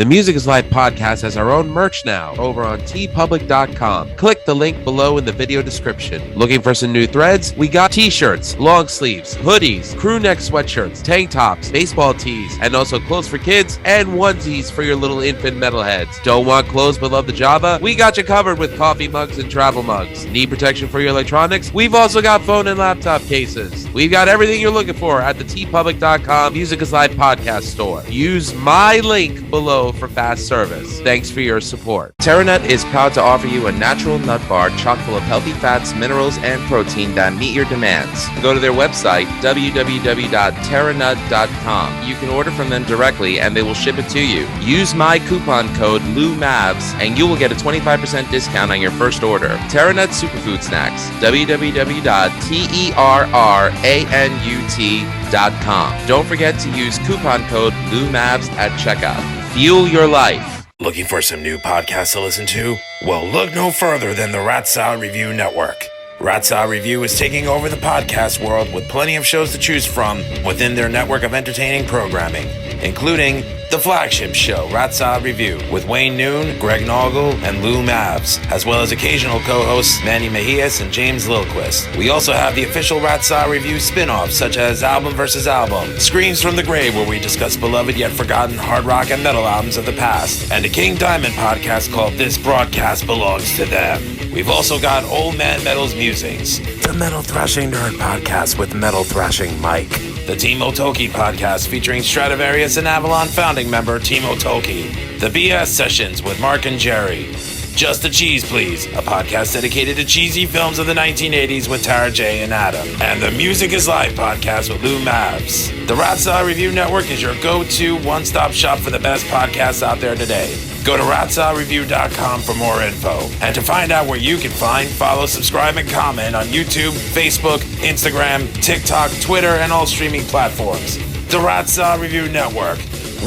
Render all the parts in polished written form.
The Music is Life podcast has our own merch now over on tpublic.com. Click the link below in the video description. Looking for some new threads? We got t-shirts, long sleeves, hoodies, crew neck sweatshirts, tank tops, baseball tees, and also clothes for kids and onesies for your little infant metalheads. Don't want clothes but love the Java? We got you covered with coffee mugs and travel mugs. Need protection for your electronics? We've also got phone and laptop cases. We've got everything you're looking for at the tpublic.com Music is Life podcast store. Use my link below for fast service. Thanks for your support. TerraNut is proud to offer you a natural nut bar chock full of healthy fats, minerals, and protein that meet your demands. Go to their website, www.terranut.com. You can order from them directly and they will ship it to you. Use my coupon code LOUMAVS and you will get a 25% discount on your first order. TerraNut Superfood Snacks, www.terranut.com. Don't forget to use coupon code LOUMAVS at checkout. Fuel your life. Looking for some new podcasts to listen to? Well, look no further than the Ratsaw Review Network. Ratsaw Review is taking over the podcast world with plenty of shows to choose from within their network of entertaining programming, including the flagship show, Ratsaw Review, with Wayne Noon, Greg Noggle, and Lou Mavs, as well as occasional co-hosts Manny Mejias and James Lilquist. We also have the official Ratsaw Review spin-offs, such as Album vs. Album, Screams from the Grave, where we discuss beloved yet forgotten hard rock and metal albums of the past, and a King Diamond podcast called This Broadcast Belongs to Them. We've also got Old Man Metal's Musings, the Metal Thrashing Nerd podcast with Metal Thrashing Mike, the Timo Tolkki podcast featuring Stradivarius and Avalon founding member Timo Tolkki, the BS Sessions with Mark and Jerry, Just the Cheese Please, a podcast dedicated to cheesy films of the 1980s with Tara J. and Adam, and the Music is Live podcast with Lou Mavs. The Ratsaw Review Network is your go-to one-stop shop for the best podcasts out there today. Go to ratsawreview.com for more info. And to find out where you can find, follow, subscribe, and comment on YouTube, Facebook, Instagram, TikTok, Twitter, and all streaming platforms. The Ratsaw Review Network.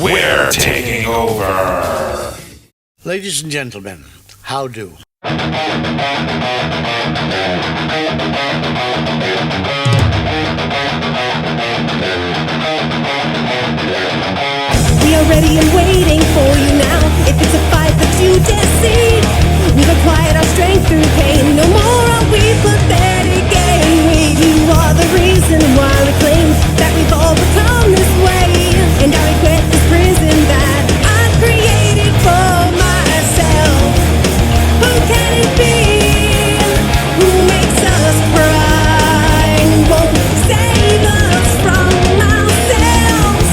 We're taking over. Ladies and gentlemen, how do? We are ready and waiting for you now. If it's a fight that you deceive, we've acquired our strength through pain. No more are we pathetic game. You are the reason why we claim that we've all become this way. And I regret this prison that I created for myself. Who can it be? Who makes us cry? Won't save us from ourselves.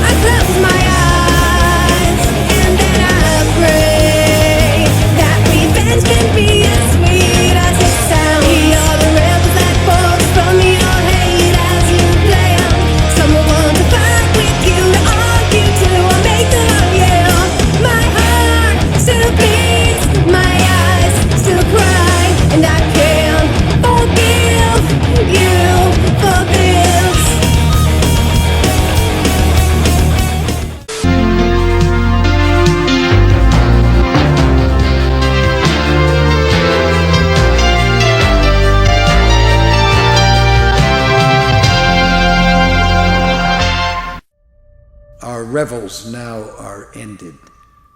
I close my eyes and then I pray that revenge can be as sweet as it sounds. We are the rebels that force from your hate as you play on. Someone to fight with you, to argue to, or make them all yell. My heart still beats, my eyes still cry, and I can't forgive you for this. Our revels now are ended,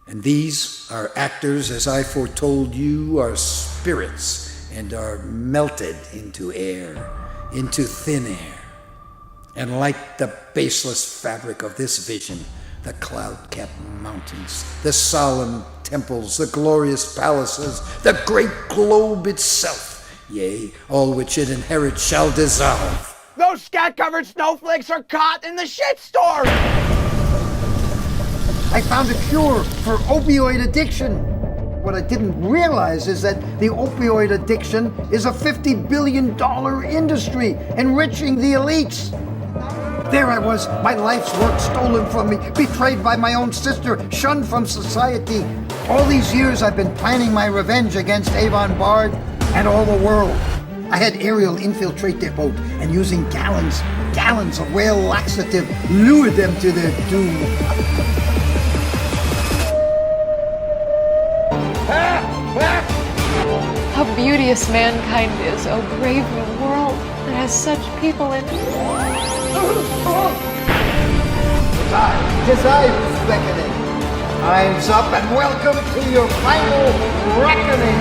and these, our actors, as I foretold you, are spirits, and are melted into air, into thin air. And like the baseless fabric of this vision, the cloud-capped mountains, the solemn temples, the glorious palaces, the great globe itself, yea, all which it inherits shall dissolve. Those scat-covered snowflakes are caught in the shitstorm! I found a cure for opioid addiction. What I didn't realize is that the opioid addiction is a $50 billion industry, enriching the elites. There I was, my life's work stolen from me, betrayed by my own sister, shunned from society. All these years I've been planning my revenge against Avon Bard and all the world. I had Ariel infiltrate their boat and using gallons of whale laxative, lure them to their doom. How beauteous mankind is, O brave new world that has such people in it. Tis I who's beckoning. Time's up, and welcome to your final reckoning.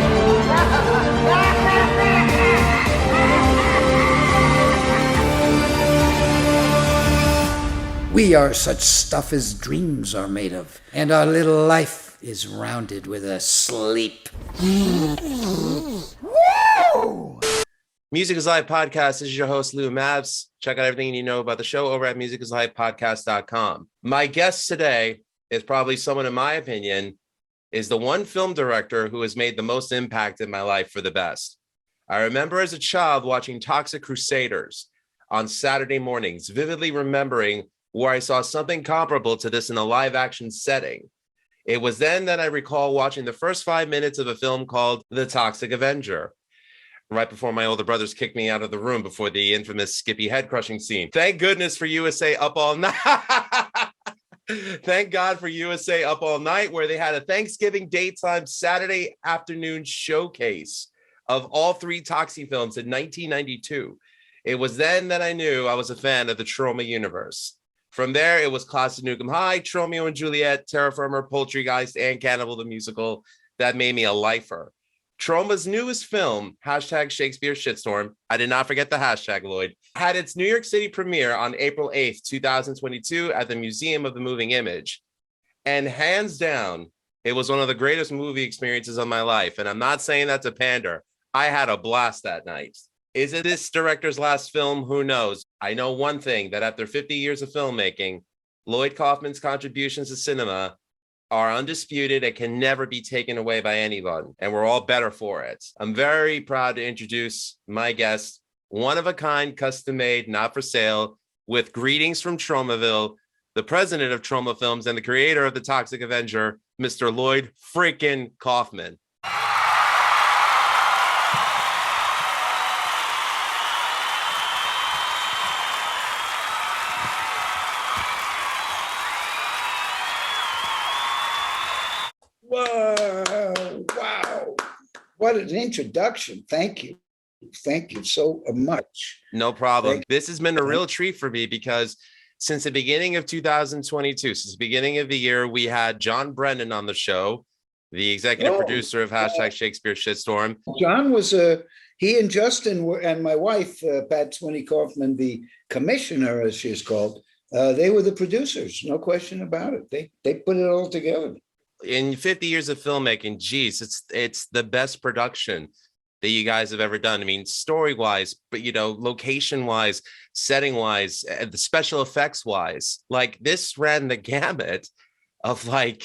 We are such stuff as dreams are made of, and our little life is rounded with a sleep. Music is Live Podcast. This is your host, Lou Mavs. Check out everything you know about the show over at musicisLivepodcast.com. My guest today is probably someone, in my opinion, is the one film director who has made the most impact in my life for the best. I remember as a child watching Toxic Crusaders on Saturday mornings, vividly remembering where I saw something comparable to this in a live action setting. It was then that I recall watching the first 5 minutes of a film called The Toxic Avenger, right before my older brothers kicked me out of the room before the infamous Skippy head crushing scene. Thank goodness for USA Up All Night. Thank God for USA Up All Night, where they had a Thanksgiving daytime Saturday afternoon showcase of all three Toxic films in 1992. It was then that I knew I was a fan of the Troma universe. From there, it was Class of Nukem High, Tromeo and Juliet, Terra Firma, Poultrygeist, and Cannibal the Musical that made me a lifer. Troma's newest film, #Shakespeare Shitstorm, I did not forget the hashtag, Lloyd, had its New York City premiere on April 8th, 2022 at the Museum of the Moving Image. And hands down, it was one of the greatest movie experiences of my life. And I'm not saying that to pander. I had a blast that night. Is it this director's last film? Who knows? I know one thing, that after 50 years of filmmaking, Lloyd Kaufman's contributions to cinema are undisputed and can never be taken away by anyone, and we're all better for it. I'm very proud to introduce my guest, one of a kind, custom made, not for sale, with greetings from Tromaville, the president of Troma Films and the creator of The Toxic Avenger, Mr. Lloyd freaking Kaufman. Whoa, wow. What an introduction. Thank you. Thank you so much. No problem. This has been a real treat for me because since the beginning of 2022, since the beginning of the year, we had John Brennan on the show, the executive producer of #Shakespeare Shitstorm. John was he and Justin were, and my wife, Pat Swinney Kaufman, the commissioner, as she's called, they were the producers. No question about it. They put it all together. In 50 years of filmmaking, geez, it's the best production that you guys have ever done. I mean, story-wise, but, you know, location-wise, setting-wise, the special effects-wise, like this ran the gamut of like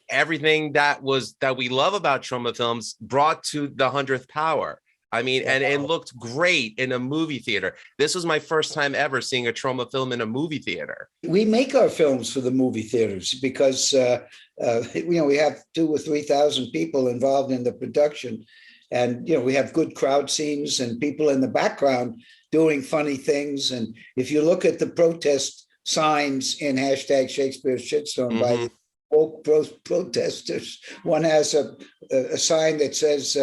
everything that we love about Troma films brought to the 100th power. I mean, and it looked great in a movie theater. This was my first time ever seeing a Troma film in a movie theater. We make our films for the movie theaters because, we have 2,000 or 3,000 people involved in the production. And, we have good crowd scenes and people in the background doing funny things. And if you look at the protest signs in #Shakespeare Shitstorm by woke protesters, one has a sign that says,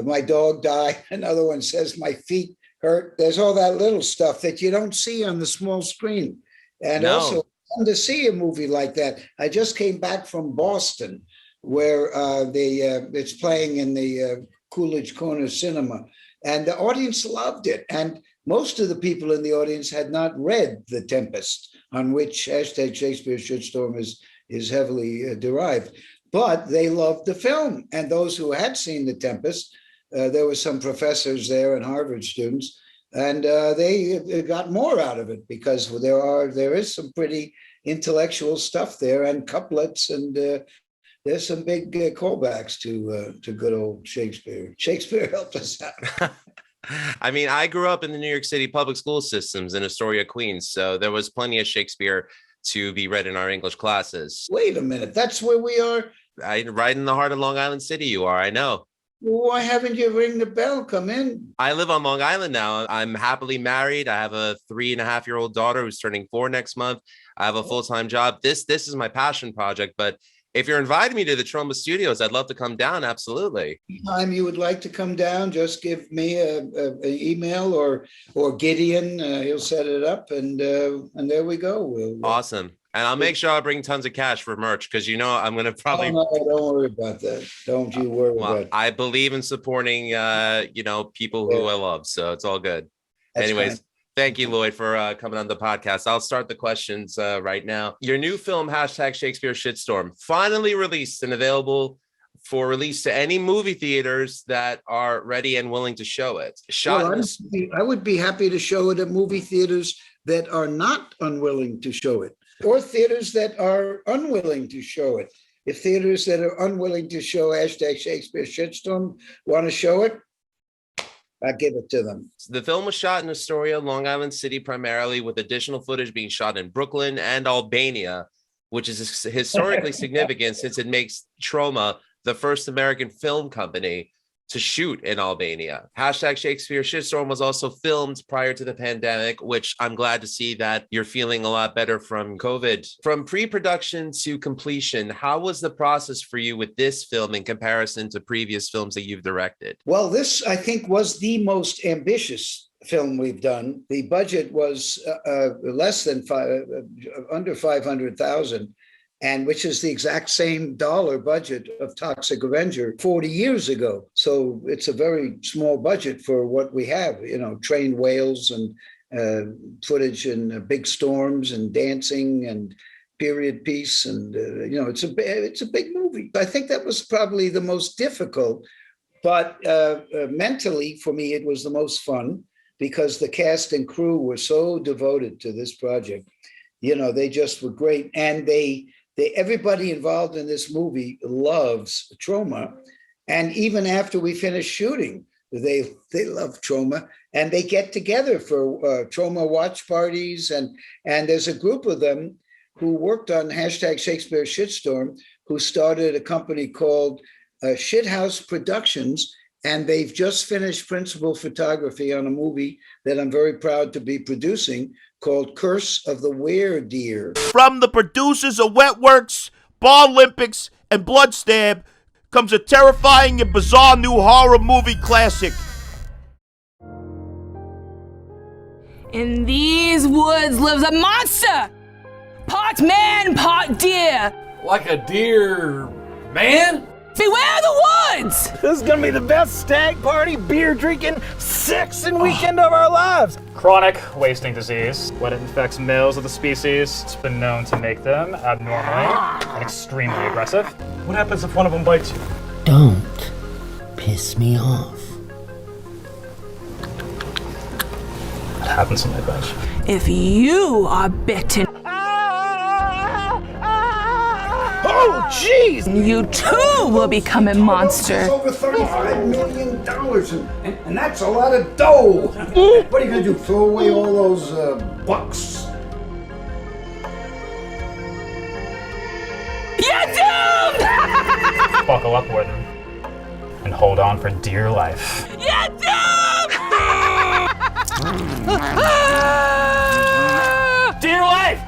my dog died. Another one says my feet hurt. There's all that little stuff that you don't see on the small screen. And also to see a movie like that. I just came back from Boston where it's playing in the Coolidge Corner Cinema, and the audience loved it. And most of the people in the audience had not read The Tempest, on which #Shakespeare Shitstorm is heavily derived. But they loved the film. And those who had seen The Tempest, there were some professors there and Harvard students, and they got more out of it because there is some pretty intellectual stuff there and couplets, and there's some big callbacks to good old Shakespeare. Shakespeare helped us out. I mean, I grew up in the New York City public school systems in Astoria, Queens, so there was plenty of Shakespeare to be read in our English classes. Wait a minute, that's where we are? Right in the heart of Long Island City you are, I know. Why haven't you ring the bell? Come in. I live on Long Island now. I'm happily married. I have a 3.5-year-old daughter who's turning 4 next month. I have a full-time job. This is my passion project, but if you're inviting me to the Troma studios, I'd love to come down. Absolutely. Anytime you would like to come down, just give me an email or Gideon. He'll set it up, and there we go. Awesome. And I'll make sure I'll bring tons of cash for merch because I'm going to probably. Oh, no, don't worry about that. Don't you worry about it. I believe in supporting, people who I love. So it's all good. That's Anyways, kind. thank you, Lloyd, for coming on the podcast. I'll start the questions right now. Your new film, #Shakespeare Shitstorm, finally released and available for release to any movie theaters that are ready and willing to show it. I would be happy to show it at movie theaters that are not unwilling to show it, or theaters that are unwilling to show it. If theaters that are unwilling to show #Shakespeare Shitstorm want to show it, I give it to them. The film was shot in Astoria, Long Island City, primarily, with additional footage being shot in Brooklyn and Albania, which is historically significant since it makes Troma the first American film company to shoot in Albania. #Shakespeare Shitstorm was also filmed prior to the pandemic, which I'm glad to see that you're feeling a lot better from COVID. From pre-production to completion, how was the process for you with this film in comparison to previous films that you've directed? Well, this, I think, was the most ambitious film we've done. The budget was under 500,000. And which is the exact same dollar budget of Toxic Avenger 40 years ago. So it's a very small budget for what we have, trained whales and footage in big storms and dancing and period piece. And, it's a big movie. I think that was probably the most difficult, but mentally for me, it was the most fun because the cast and crew were so devoted to this project. They just were great. And everybody involved in this movie loves Troma. And even after we finish shooting, they love Troma, and they get together for Troma watch parties. And there's a group of them who worked on #Shakespeare Shitstorm, who started a company called Shithouse Productions. And they've just finished principal photography on a movie that I'm very proud to be producing called Curse of the Were-Deer. From the producers of Wetworks, Bar Olympics, and Bloodstab comes a terrifying and bizarre new horror movie classic. In these woods lives a monster! Part man, part deer! Like a deer man? Beware the woods! This is gonna be the best stag party, beer drinking, sexing weekend of our lives. Chronic wasting disease. When it infects males of the species, it's been known to make them abnormally and extremely aggressive. What happens if one of them bites you? Don't piss me off. That happens in my bunch. If you are bitten, Oh, jeez! you too will become a monster. It's over $35 million, and that's a lot of dough. What are you gonna do, throw away all those bucks? You're doomed! Buckle up, Warden, and hold on for dear life. You're doomed! Dear life!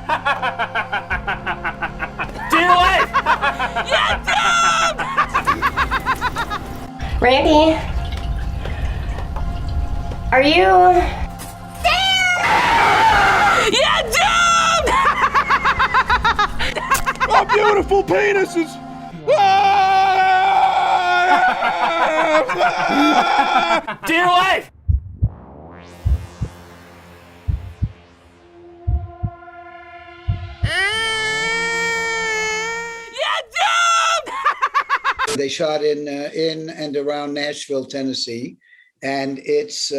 Dear life! You're doomed! Randy, are you there? You're doomed! Our beautiful penises! Dear life! They shot in and around Nashville, Tennessee, and it's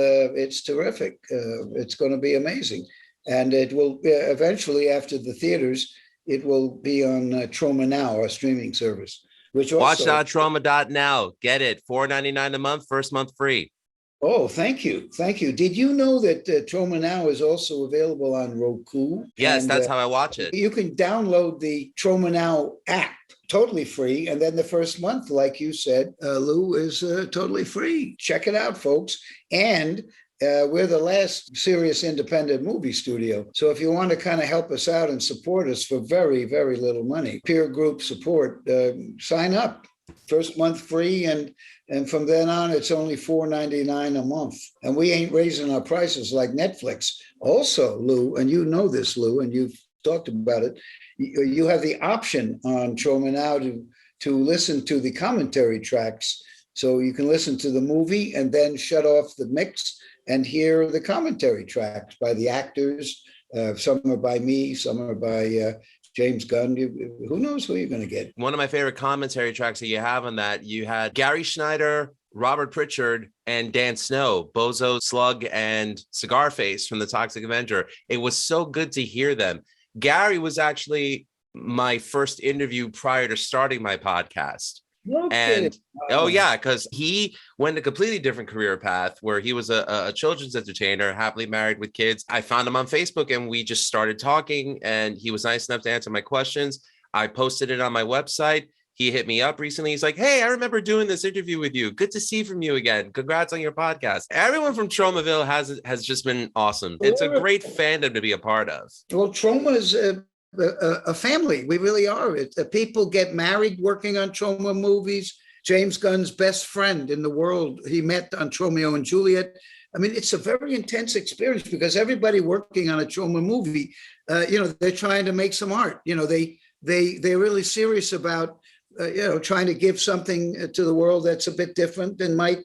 terrific. It's going to be amazing, and it will eventually, after the theaters, it will be on Troma Now, our streaming service. Which also, Watch Troma.now. Get it, $4.99 a month, first month free. Oh, thank you. Did you know that Troma Now is also available on Roku? Yes, and, that's how I watch it. You can download the Troma Now app, totally free. And then the first month, like you said, Lou, is totally free. Check it out, folks. And we're the last serious independent movie studio. So if you want to kind of help us out and support us for very, very little money, peer group support, sign up. First month free, and from then on, it's only $4.99 a month. And we ain't raising our prices like Netflix. Also, Lou, and you know this, Lou, and you've talked about it. You have the option on Troma now to listen to the commentary tracks. So you can listen to the movie and then shut off the mix and hear the commentary tracks by the actors. Some are by me, some are by James Gunn. Who knows who you're going to get? One of my favorite commentary tracks that you have on that, you had Gary Schneider, Robert Pritchard, and Dan Snow, Bozo, Slug, and Cigar Face from the Toxic Avenger. It was so good to hear them. Gary was actually my first interview prior to starting my podcast. Okay. And oh yeah, because he went a completely different career path where he was a children's entertainer, happily married with kids. I found him on Facebook and we just started talking, and he was nice enough to answer my questions. I posted it on my website. He hit me up recently. He's like, hey, I remember doing this interview with you. Good to see from you again. Congrats on your podcast. Everyone from Tromaville has just been awesome. It's a great fandom to be a part of. Well, Troma is a family. We really are. People get married working on Troma movies. James Gunn's best friend in the world, he met on Romeo and Juliet. I mean, it's a very intense experience because everybody working on a Troma movie, they're trying to make some art. They're really serious about trying to give something to the world that's a bit different and might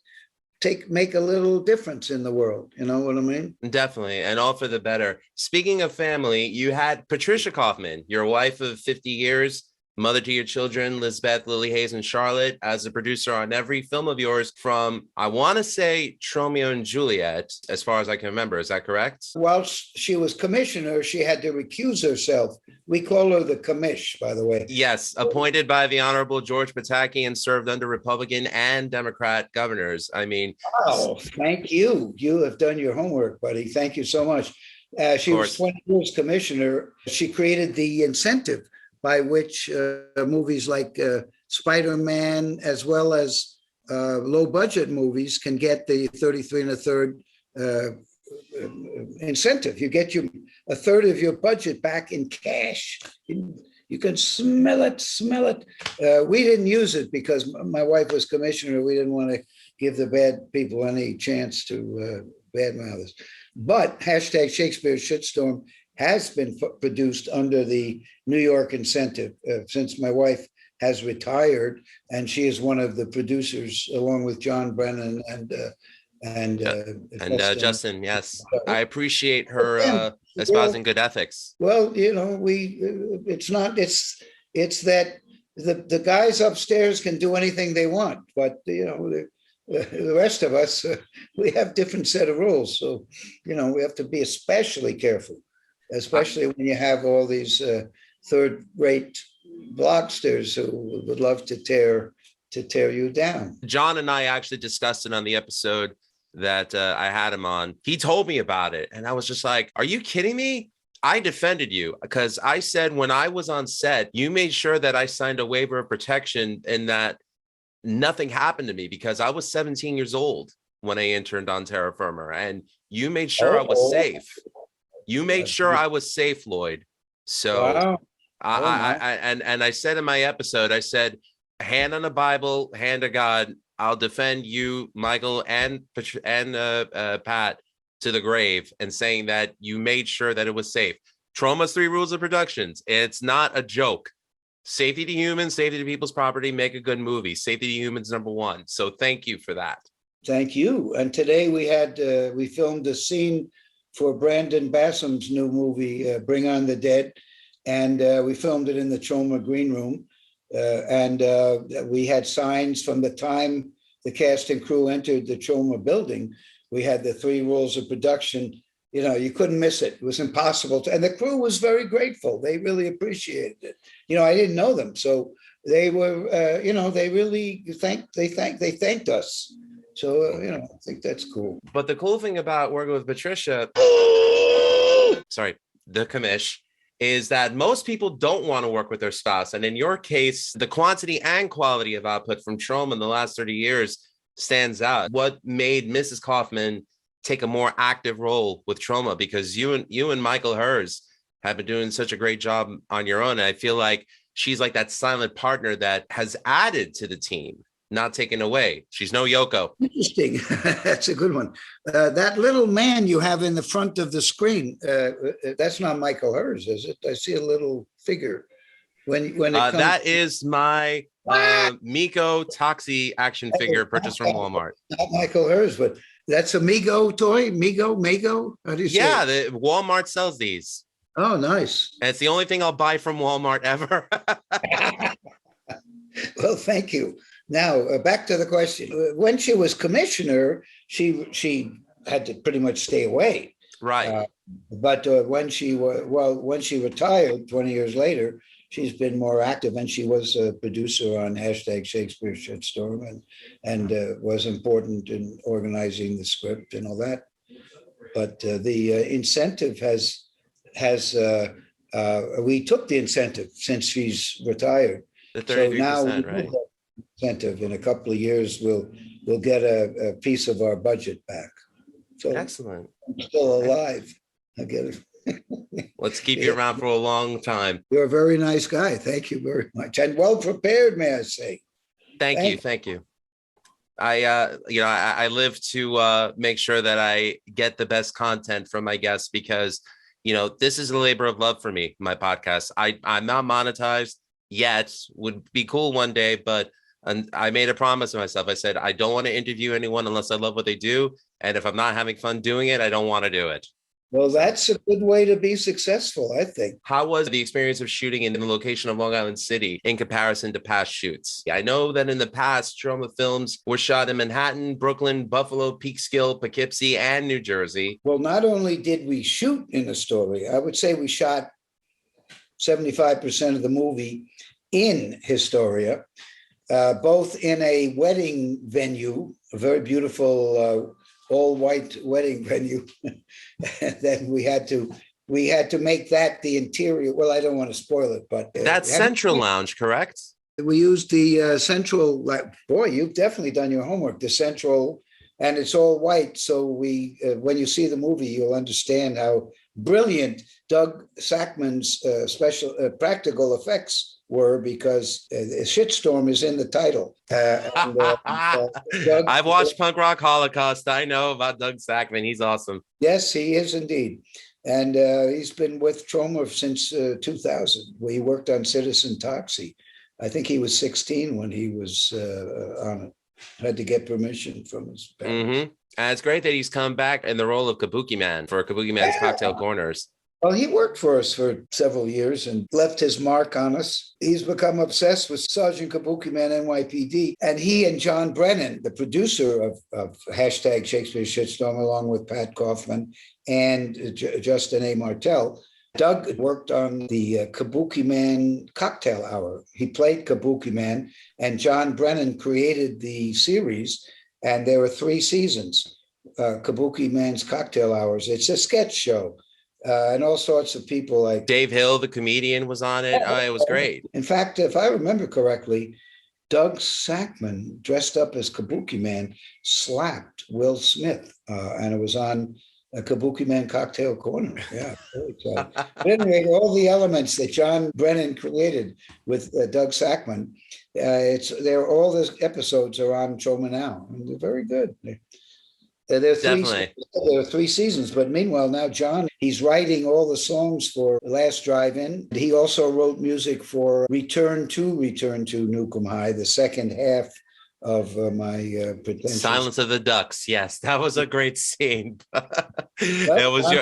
make a little difference in the world. You know what I mean? Definitely. And all for the better. Speaking of family, you had Patricia Kaufman, your wife of 50 years, mother to your children, Lisbeth, Lily Hayes, and Charlotte, as a producer on every film of yours from, I want to say, Romeo and Juliet, as far as I can remember. Is that correct? While she was commissioner, she had to recuse herself. We call her the commish, by the way. Yes, appointed by the Honorable George Pataki and served under Republican and Democrat governors. I mean... Oh, thank you. You have done your homework, buddy. Thank you so much. She was 20 years commissioner. She created the incentive by which movies like Spider-Man, as well as low-budget movies, can get the 33 1/3 incentive. You get a third of your budget back in cash. You can smell it. We didn't use it because my wife was commissioner. We didn't want to give the bad people any chance to badmouth us. But #Shakespeare Shitstorm has been produced under the New York incentive since my wife has retired, and she is one of the producers along with John Brennan and Justin. Yes, I appreciate her espousing good ethics. Well, it's that the guys upstairs can do anything they want, but the rest of us, we have different set of rules. So, we have to be especially careful, especially when you have all these third-rate blogsters who would love to tear you down. John and I actually discussed it on the episode that I had him on. He told me about it, and I was just like, are you kidding me? I defended you because I said when I was on set, you made sure that I signed a waiver of protection and that nothing happened to me because I was 17 years old when I interned on Terra Firma, and you made sure I was safe. You made sure I was safe, Lloyd. So wow. I said in my episode, I said, hand on the Bible, hand to God, I'll defend you, Michael, and Pat to the grave, and saying that you made sure that it was safe. Troma's 3 rules of productions. It's not a joke. Safety to humans, safety to people's property, make a good movie. Safety to humans, #1. So thank you for that. Thank you. And today we filmed a scene for Brandon Bassam's new movie, Bring on the Dead. And we filmed it in the Troma Green Room. And we had signs from the time the cast and crew entered the Troma building. We had the 3 rules of production. You couldn't miss it. It was impossible to, and the crew was very grateful. They really appreciated it. I didn't know them. So they were, they really thanked us. So, I think that's cool. But the cool thing about working with Patricia, the commish, is that most people don't want to work with their spouse. And in your case, the quantity and quality of output from Troma in the last 30 years stands out. What made Mrs. Kaufman take a more active role with Troma? Because you and Michael Hers have been doing such a great job on your own. And I feel like she's like that silent partner that has added to the team, not taken away. She's no Yoko. Interesting. That's a good one. That little man you have in the front of the screen, that's not Michael Hers, is it? I see a little figure. When it comes that is my Miko Toxie action figure purchased from Walmart. Not Michael Hers, but that's a Mego toy. Mego. How do you say Yeah, it? Walmart sells these. Oh, nice. And it's the only thing I'll buy from Walmart ever. Well, thank you. Now, back to the question. When she was commissioner, she had to pretty much stay away. Right. But when she retired 20 years later, she's been more active, and she was a producer on #Shakespeare Shitstorm and was important in organizing the script and all that. But the incentive we took the incentive since she's retired. The 33%, so now right? Incentive in a couple of years, we'll get a piece of our budget back. So excellent. I'm still alive. I get it. Let's keep you around for a long time. You're a very nice guy. Thank you very much, and well prepared, may I say. Thank you. I live to make sure that I get the best content from my guests, because this is a labor of love for me. My podcast, I'm not monetized yet. Would be cool one day, but I made a promise to myself. I said I don't want to interview anyone unless I love what they do, and if I'm not having fun doing it, I don't want to do it. Well, that's a good way to be successful, I think. How was the experience of shooting in the location of Long Island City in comparison to past shoots? I know that in the past, Troma films were shot in Manhattan, Brooklyn, Buffalo, Peekskill, Poughkeepsie, and New Jersey. Well, not only did we shoot in Astoria, I would say we shot 75% of the movie in Astoria, both in a wedding venue, a very beautiful all-white wedding venue. And then we had to make that the interior. Well, I don't want to spoil it, but that's Central Lounge, correct? We used the Central. Boy, you've definitely done your homework. The Central, and it's all white. So we, when you see the movie, you'll understand how brilliant Doug Sackman's special practical effects were, because Shitstorm is in the title. I've watched Punk Rock Holocaust. I know about Doug Sackman. He's awesome. Yes, he is indeed. And he's been with Troma since 2000. He worked on Citizen Toxie. I think he was 16 when he was on it. Had to get permission from his parents. Mm-hmm. And it's great that he's come back in the role of Kabuki Man for Kabuki Man's Cocktail Corners. Well, he worked for us for several years and left his mark on us. He's become obsessed with Sergeant Kabuki Man NYPD. And he and John Brennan, the producer of #Shakespeare Shitstorm, along with Pat Kaufman and Justin A. Martell, Doug worked on the Kabuki Man Cocktail Hour. He played Kabuki Man, and John Brennan created the series, and there were 3 seasons, Kabuki Man's Cocktail Hours. It's a sketch show. And all sorts of people like Dave Hill, the comedian, was on it. Oh, it was great. In fact, if I remember correctly, Doug Sackman, dressed up as Kabuki Man, slapped Will Smith, and it was on a Kabuki Man Cocktail Corner. Yeah. But anyway, all the elements that John Brennan created with Doug Sackman, all the episodes are on Troma now, and they're very good. There are 3 seasons, but meanwhile now John, he's writing all the songs for Last Drive-In. He also wrote music for Return to Nukem High, the second half of my pretentious... Silence of the Ducks. Yes, that was a great scene. It was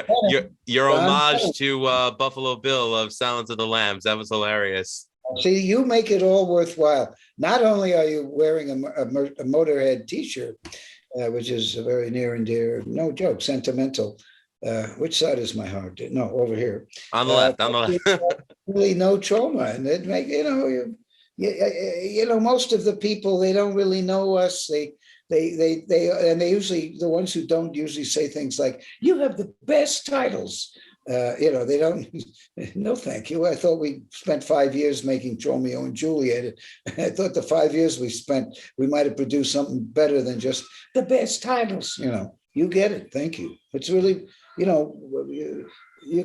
your homage to Buffalo Bill of Silence of the Lambs. That was hilarious. See, you make it all worthwhile. Not only are you wearing a Motorhead T-shirt, which is very near and dear, no joke, sentimental. Which side is my heart? No, over here. On the left, on the left. Really no Troma, and it make most of the people, they don't really know us. They usually, the ones who don't usually say things like, "You have the best titles." They don't. No, thank you. I thought we spent 5 years making Romeo and Juliet. I thought the 5 years we spent, we might have produced something better than just the best titles. You get it. Thank you. It's really, you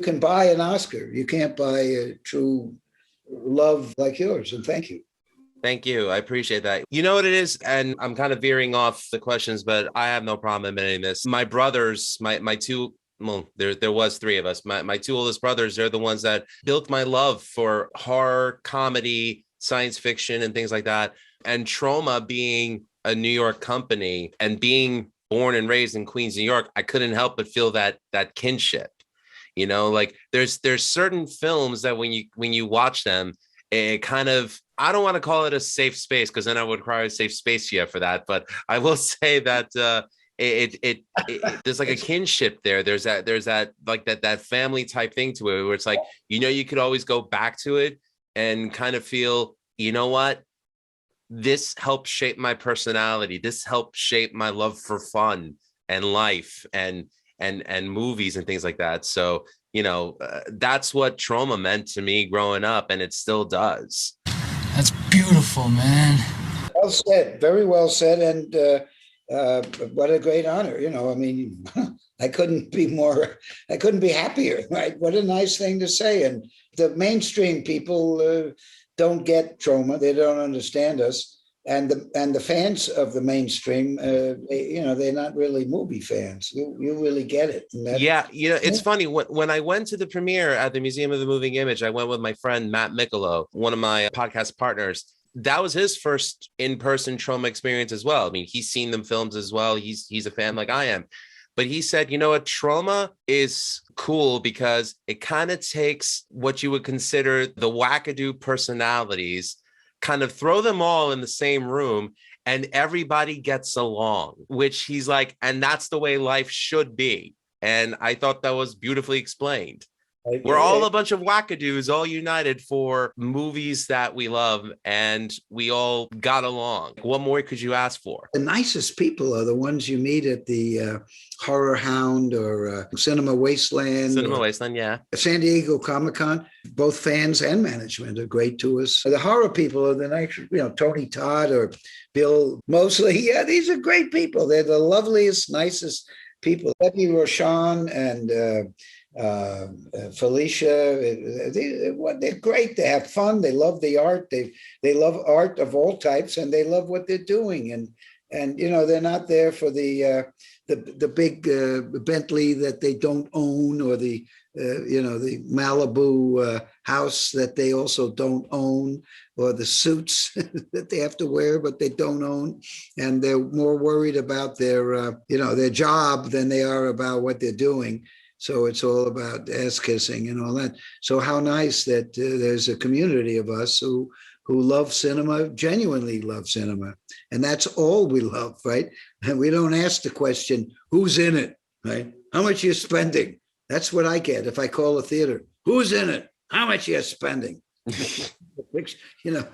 can buy an Oscar. You can't buy a true love like yours. And thank you. Thank you. I appreciate that. You know what it is? And I'm kind of veering off the questions, but I have no problem admitting this. My brothers, my two, well, there was three of us. My two oldest brothers, they're the ones that built my love for horror, comedy, science fiction, and things like that. And Troma being a New York company and being born and raised in Queens, New York, I couldn't help but feel that kinship. You know, like there's certain films that when you watch them, it kind of, I don't want to call it a safe space because then I would require a safe space here for that. But I will say that it there's like a kinship there. There's that like that family type thing to it where it's like, you know, you could always go back to it and kind of feel, you know what, this helped shape my personality. This helped shape my love for fun and life and movies and things like that. So, you know, that's what Troma meant to me growing up, and it still does. That's beautiful, man. Well said. Very well said. And what a great honor. You know, I mean, I couldn't be happier, right? What a nice thing to say. And the mainstream people don't get Troma. They don't understand us. And the fans of the mainstream, they're not really movie fans. You really get it. Yeah, you know, it's funny. When I went to the premiere at the Museum of the Moving Image, I went with my friend Matt Michelow, one of my podcast partners. That was his first in-person Troma experience as well. I mean, he's seen them films as well. He's a fan like I am. But he said, you know what, Troma is cool because it kind of takes what you would consider the wackadoo personalities, kind of throw them all in the same room and everybody gets along, which he's like, and that's the way life should be. And I thought that was beautifully explained. We're all a bunch of wackadoos, all united for movies that we love, and we all got along. What more could you ask for? The nicest people are the ones you meet at the Horror Hound or Cinema Wasteland. Cinema Wasteland, yeah. San Diego Comic-Con. Both fans and management are great to us. The horror people are the nice, you know, Tony Todd or Bill Mosley. Yeah, these are great people. They're the loveliest, nicest people. Becky Roshan and Felicia, they're great. They have fun. They love the art. They love art of all types, and they love what they're doing. And you know, they're not there for the big Bentley that they don't own, or the the Malibu house that they also don't own, or the suits that they have to wear but they don't own. And they're more worried about their their job than they are about what they're doing. So it's all about ass kissing and all that. So how nice that there's a community of us who love cinema, genuinely love cinema. And that's all we love, right? And we don't ask the question, who's in it, right? How much are you spending? That's what I get if I call a theater. Who's in it? How much are you spending? You know,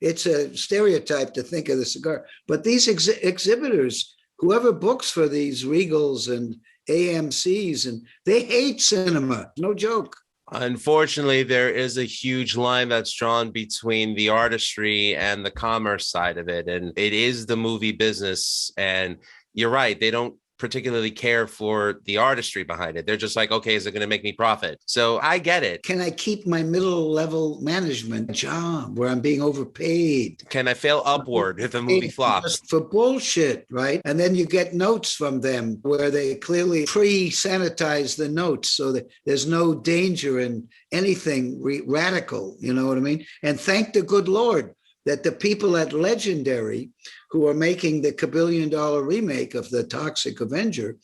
it's a stereotype to think of the cigar. But these exhibitors, whoever books for these Regals and AMCs, and they hate cinema. No joke. Unfortunately, there is a huge line that's drawn between the artistry and the commerce side of it. And it is the movie business. And you're right. They don't particularly care for the artistry behind it. They're just like, okay, is it going to make me profit? So I get it. Can I keep my middle level management job where I'm being overpaid? Can I fail upward if a movie flops? For bullshit, right? And then you get notes from them where they clearly pre-sanitize the notes so that there's no danger in anything radical, you know what I mean? And thank the good Lord that the people at Legendary who are making the $1 billion remake of the Toxic Avenger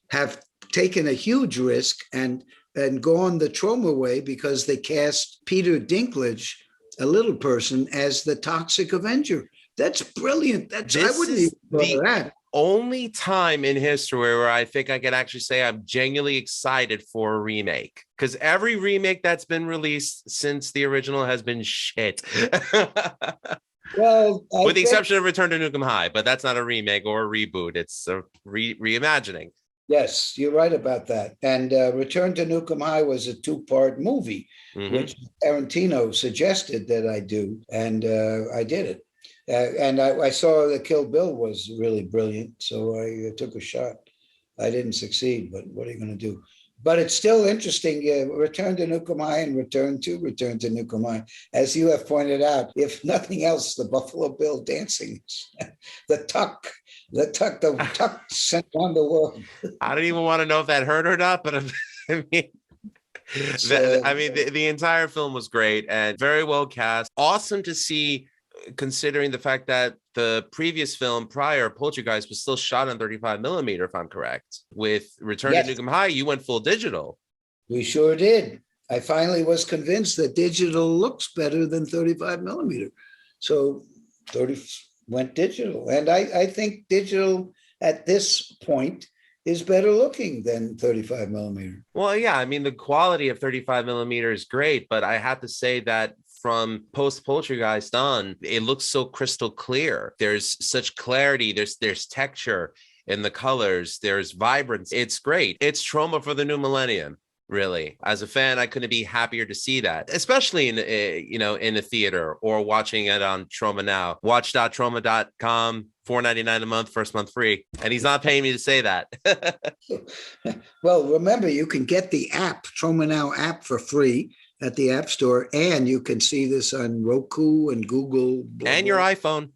have taken a huge risk and gone the Troma way, because they cast Peter Dinklage, a little person, as the Toxic Avenger. That's brilliant. I wouldn't even thought of that. Only time in history where I think I can actually say I'm genuinely excited for a remake, because every remake that's been released since the original has been shit. Well, with the exception of Return to Nukem High, but that's not a remake or a reboot. It's a reimagining. Yes, you're right about that. And Return to Nukem High was a 2-part movie, which Tarantino suggested that I do, and I did it. And I saw that Kill Bill was really brilliant, so I took a shot. I didn't succeed, but what are you going to do? But it's still interesting. Return to Nukem High and Return to Nukem High. As you have pointed out, if nothing else, the Buffalo Bill dancing, the tuck sent on the world. I don't even want to know if that hurt or not, but I mean, the entire film was great and very well cast. Awesome to see, considering the fact that the previous film prior, Poltergeist, was still shot on 35 millimeter, if I'm correct. With Return to Nukem High, you went full digital. We sure did. I finally was convinced that digital looks better than 35 millimeter. So 30 went digital. And I think digital at this point is better looking than 35 millimeter. Well, yeah, I mean, the quality of 35 millimeter is great, but I have to say that from post Poltergeist on, it looks so crystal clear. There's such clarity. There's texture in the colors. There's vibrance. It's great. It's Troma for the new millennium. Really, as a fan, I couldn't be happier to see that, especially in in a theater or watching it on Troma Now. Watch.troma.com, $4.99 a month, first month free, and he's not paying me to say that. Well, remember, you can get the app, Troma Now app, for free at the App Store, and you can see this on Roku and Google and your iPhone.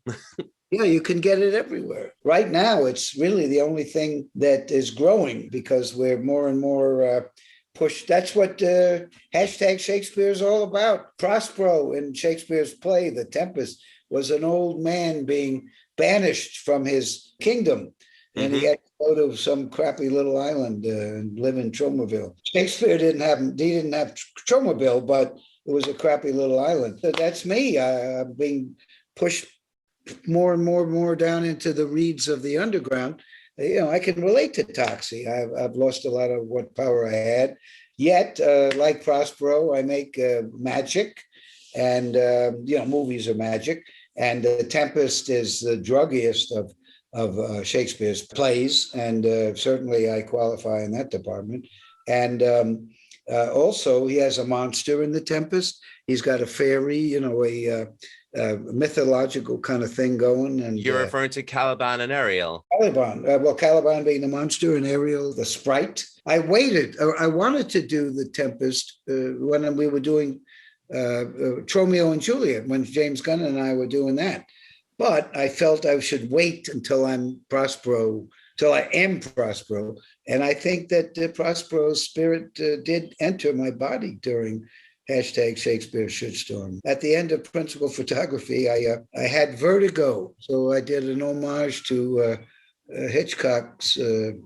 Yeah, you can get it everywhere. Right now, it's really the only thing that is growing because we're more and more push. That's what hashtag Shakespeare is all about. Prospero in Shakespeare's play, The Tempest, was an old man being banished from his kingdom. And he had to go to some crappy little island and live in Tromaville. Shakespeare didn't have Tromaville, but it was a crappy little island. So that's me. I'm being pushed more and more down into the reeds of the underground. I can relate to Toxie. I've lost a lot of what power I had. Yet, like Prospero, I make magic, and movies are magic. And The Tempest is the druggiest of Shakespeare's plays, and certainly I qualify in that department. And also, he has a monster in The Tempest. He's got a fairy, a mythological kind of thing going. And you're referring to Caliban and Ariel. Caliban, Caliban being the monster and Ariel the sprite. I wanted to do The Tempest when we were doing Romeo and Juliet, when James Gunn and I were doing that. But I felt I should wait until I am Prospero. And I think that Prospero's spirit did enter my body during hashtag Shakespeare Shitstorm. At the end of principal photography, I had vertigo. So I did an homage to Hitchcock's the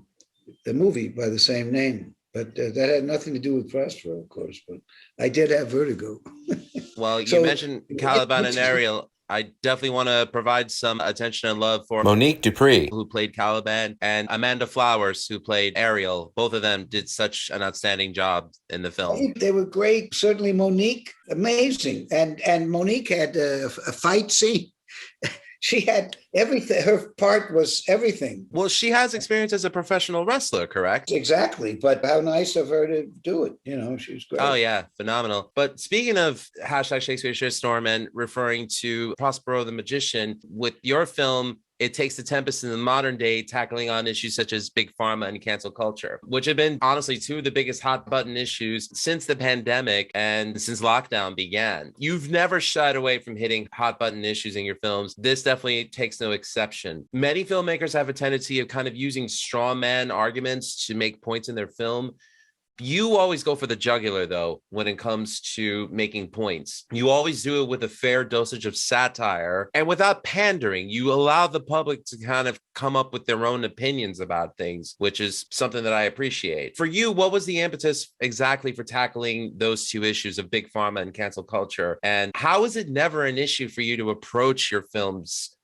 movie by the same name. But that had nothing to do with Prospero, of course. But I did have vertigo. Well, you mentioned Caliban and Ariel. I definitely want to provide some attention and love for Monique Dupree, who played Caliban, and Amanda Flowers, who played Ariel. Both of them did such an outstanding job in the film. They were great. Certainly Monique, amazing. And Monique had a fight scene. She had everything. Her part was everything. Well, she has experience as a professional wrestler, correct? Exactly. But how nice of her to do it. She was great. Oh, yeah. Phenomenal. But speaking of hashtag Shakespeare Shitstorm and referring to Prospero the Magician, with your film, it takes The Tempest in the modern day, tackling on issues such as big pharma and cancel culture, which have been honestly two of the biggest hot button issues since the pandemic and since lockdown began. You've never shied away from hitting hot button issues in your films. This definitely takes no exception. Many filmmakers have a tendency of kind of using straw man arguments to make points in their film. You always go for the jugular, though, when it comes to making points. You always do it with a fair dosage of satire and without pandering. You allow the public to kind of come up with their own opinions about things, which is something that I appreciate. For you, what was the impetus exactly for tackling those two issues of big pharma and cancel culture? And how is it never an issue for you to approach your films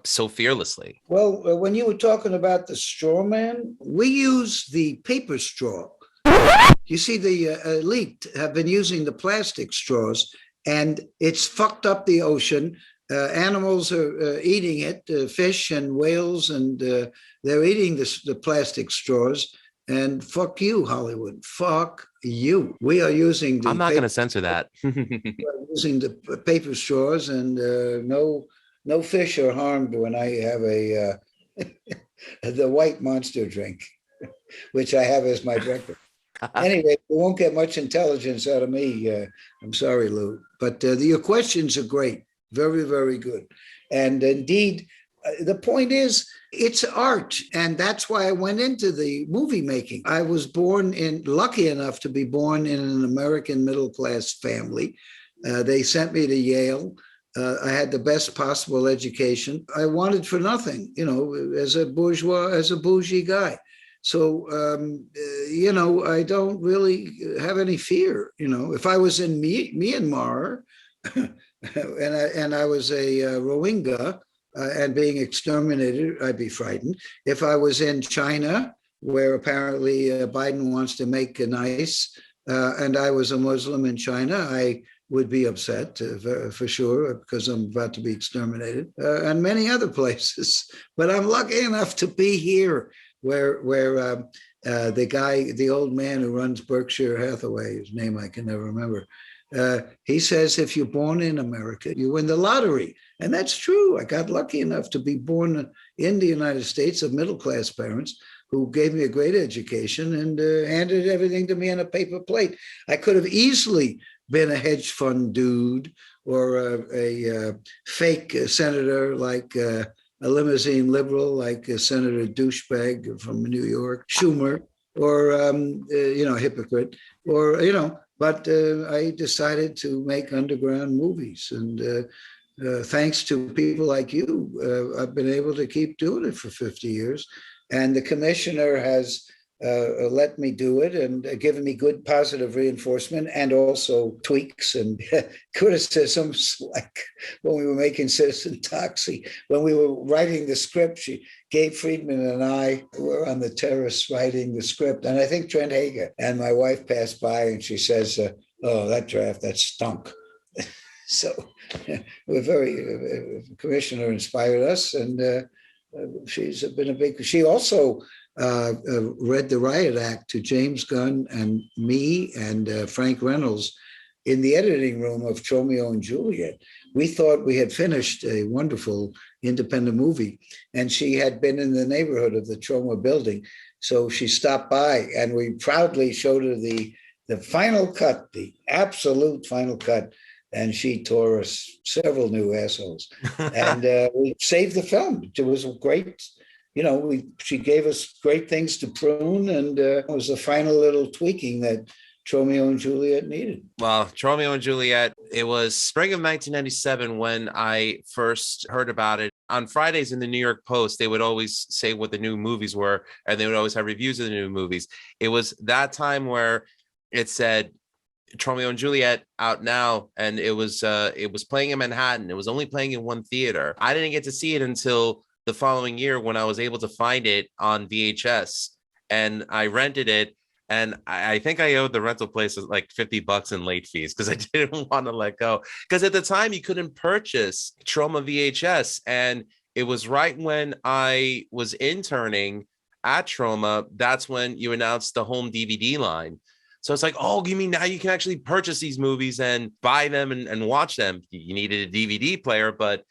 so fearlessly? Well, when you were talking about the straw man, we use the paper straw. You see, the elite have been using the plastic straws, and it's fucked up the ocean. Animals are eating it, fish and whales, and they're eating the plastic straws. And fuck you, Hollywood. Fuck you. We are using I'm not going to censor that. We are using the paper straws, and no fish are harmed when I have the white monster drink, which I have as my breakfast. Anyway, you won't get much intelligence out of me. I'm sorry, Lou, but your questions are great. Very, very good. And indeed, the point is, it's art. And that's why I went into the movie making. I was lucky enough to be born in an American middle class family. They sent me to Yale. I had the best possible education. I wanted for nothing, as a bougie guy. So, I don't really have any fear. If I was in Myanmar and I was a Rohingya and being exterminated, I'd be frightened. If I was in China, where apparently Biden wants to make nice, and I was a Muslim in China, I would be upset for sure, because I'm about to be exterminated, and many other places. But I'm lucky enough to be here, where the old man who runs Berkshire Hathaway, his name I can never remember, he says, if you're born in America, you win the lottery. And that's true. I got lucky enough to be born in the United States of middle-class parents who gave me a great education and handed everything to me on a paper plate. I could have easily been a hedge fund dude or a fake senator, like a limousine liberal, like Senator douchebag from New York, Schumer, or, hypocrite, or, but I decided to make underground movies. And thanks to people like you, I've been able to keep doing it for 50 years. And the commissioner has let me do it and given me good positive reinforcement and also tweaks and criticisms, like when we were making Citizen Taxi. When we were writing the script, Gabe Friedman and I were on the terrace writing the script, and I think Trent Hager, and my wife passed by and she says, oh, that draft, that stunk. So we're the commissioner inspired us, and she's been she also read the Riot Act to James Gunn and me and Frank Reynolds in the editing room of Tromeo and Juliet. We thought we had finished a wonderful independent movie, and she had been in the neighborhood of the Troma building. So she stopped by, and we proudly showed her the final cut, the absolute final cut. And she tore us several new assholes. And we saved the film. It was great. She gave us great things to prune, and it was the final little tweaking that Tromeo and Juliet needed. Well, Tromeo and Juliet, it was spring of 1997 when I first heard about it. On Fridays in the New York Post, they would always say what the new movies were, and they would always have reviews of the new movies. It was that time where it said, Tromeo and Juliet out now, and it was playing in Manhattan. It was only playing in one theater. I didn't get to see it until the following year when I was able to find it on VHS, and I rented it. And I think I owed the rental place like $50 in late fees because I didn't want to let go. Because at the time you couldn't purchase Troma VHS, and it was right when I was interning at Troma. That's when you announced the home DVD line. So it's like, oh, you mean now you can actually purchase these movies and buy them and watch them? You needed a DVD player, but